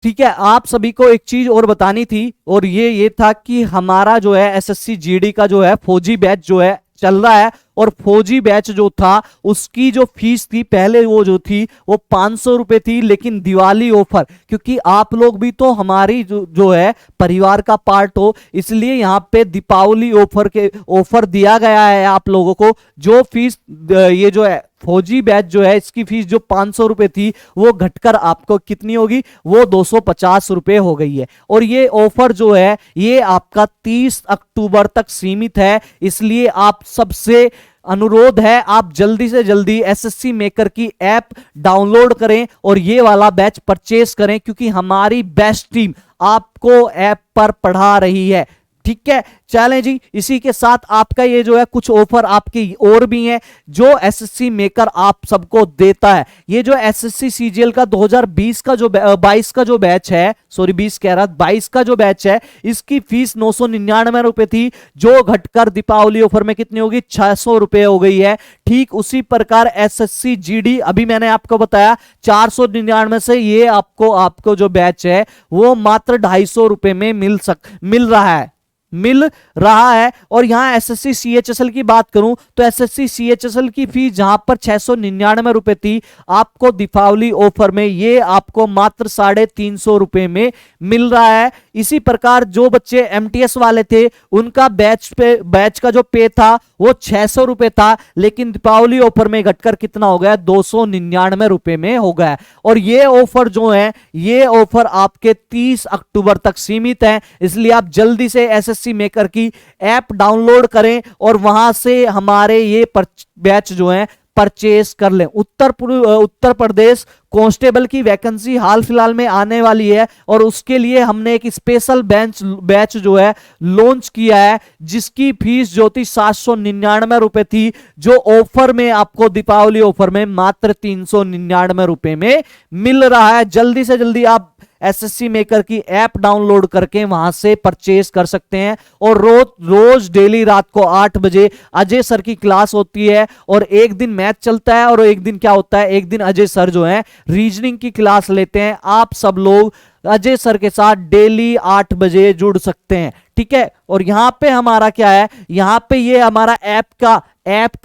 ठीक है, आप सभी को एक चीज और बतानी थी, और ये था कि हमारा जो है एसएससी जीडी का जो है फौजी बैच जो है चल रहा है, और फौजी बैच जो था उसकी जो फीस थी पहले वो जो थी वो 500 रुपए थी, लेकिन दिवाली ऑफर, क्योंकि आप लोग भी तो हमारी जो है परिवार का पार्ट हो, इसलिए यहाँ पे दीपावली ऑफर दिया गया है आप लोगों को। जो फीस ये जो है फौजी बैच जो है इसकी फीस जो 500 रुपए थी वो घटकर आपको कितनी होगी, वो 250 रुपए हो गई है। और ये ऑफर जो है ये आपका 30 अक्टूबर तक सीमित है, इसलिए आप सबसे अनुरोध है आप जल्दी से जल्दी एसएससी मेकर की ऐप डाउनलोड करें और ये वाला बैच परचेस करें, क्योंकि हमारी बेस्ट टीम आपको ऐप पर पढ़ा रही है। ठीक है, चलें जी, इसी के साथ आपका ये जो है कुछ ऑफर आपके और भी हैं जो एसएससी मेकर आप सबको देता है। ये जो एसएससी सीजीएल का 2020 का जो 22 का जो बैच है, सॉरी 20 कह रहा 22 का जो बैच है, इसकी फीस 999 रुपए थी, जो घटकर दीपावली ऑफर में कितनी होगी, 600 रुपए हो गई है। ठीक उसी प्रकार एसएससी जीडी अभी मैंने आपको बताया 499 से ये आपको जो बैच है वो मात्र 250 रुपए में मिल रहा है। और यहां एसएससी सीएचएसएल की बात करूं तो एसएससी सीएचएसएल की फीस जहां पर 699 रुपए थी, आपको दीपावली ऑफर में ये आपको मात्र 350 रुपए में मिल रहा है। इसी प्रकार जो बच्चे एमटीएस वाले थे उनका बैच का जो पे था वो 600 रुपए था, लेकिन दीपावली ऑफर में घटकर कितना हो गया, 299 रुपए में हो गया। और ये ऑफर जो है ये ऑफर आपके 30 अक्टूबर तक सीमित है, इसलिए आप जल्दी से एसएससी मेकर की ऐप डाउनलोड करें और वहां से हमारे ये बैच जो है परचेस कर लें। उत्तर प्रदेश कांस्टेबल की वैकेंसी हाल फिलहाल में आने वाली है और उसके लिए हमने एक स्पेशल बैच जो है लॉन्च किया है, जिसकी फीस जो थी 799 रुपए थी, जो ऑफर में आपको दीपावली ऑफर में मात्र 399 रुपए में मिल रहा है। जल्दी से जल्दी आप एसएससी मेकर की ऐप डाउनलोड करके वहां से परचेस कर सकते हैं। और रोज डेली रात को 8 बजे अजय सर की क्लास होती है, और एक दिन मैथ चलता है और एक दिन क्या होता है, एक दिन अजय सर जो है रीजनिंग की क्लास लेते हैं। आप सब लोग अजय सर के साथ डेली 8 बजे जुड़ सकते हैं। ठीक है, और यहां पे हमारा क्या है, यहां पे ये हमारा ऐप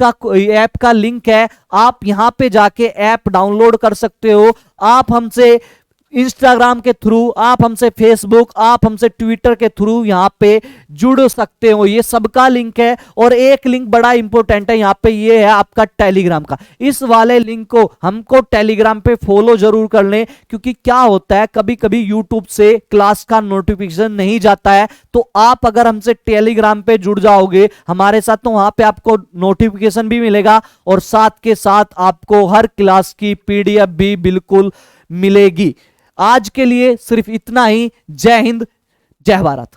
का लिंक है, आप यहां पे जाके ऐप डाउनलोड कर सकते हो। आप हमसे इंस्टाग्राम के थ्रू, आप हमसे फेसबुक, आप हमसे ट्विटर के थ्रू यहां पे जुड़ सकते हो, ये सबका लिंक है। और एक लिंक बड़ा इंपॉर्टेंट है यहां पे, ये है आपका टेलीग्राम का। इस वाले लिंक को हमको टेलीग्राम पे फॉलो जरूर कर लें, क्योंकि क्या होता है कभी कभी यूट्यूब से क्लास का नोटिफिकेशन नहीं जाता है, तो आप अगर हमसे टेलीग्राम पे जुड़ जाओगे हमारे साथ, तो वहां पे आपको नोटिफिकेशन भी मिलेगा और साथ के साथ आपको हर क्लास की पीडीएफ भी बिल्कुल मिलेगी। आज के लिए सिर्फ इतना ही। जय हिंद, जय भारत।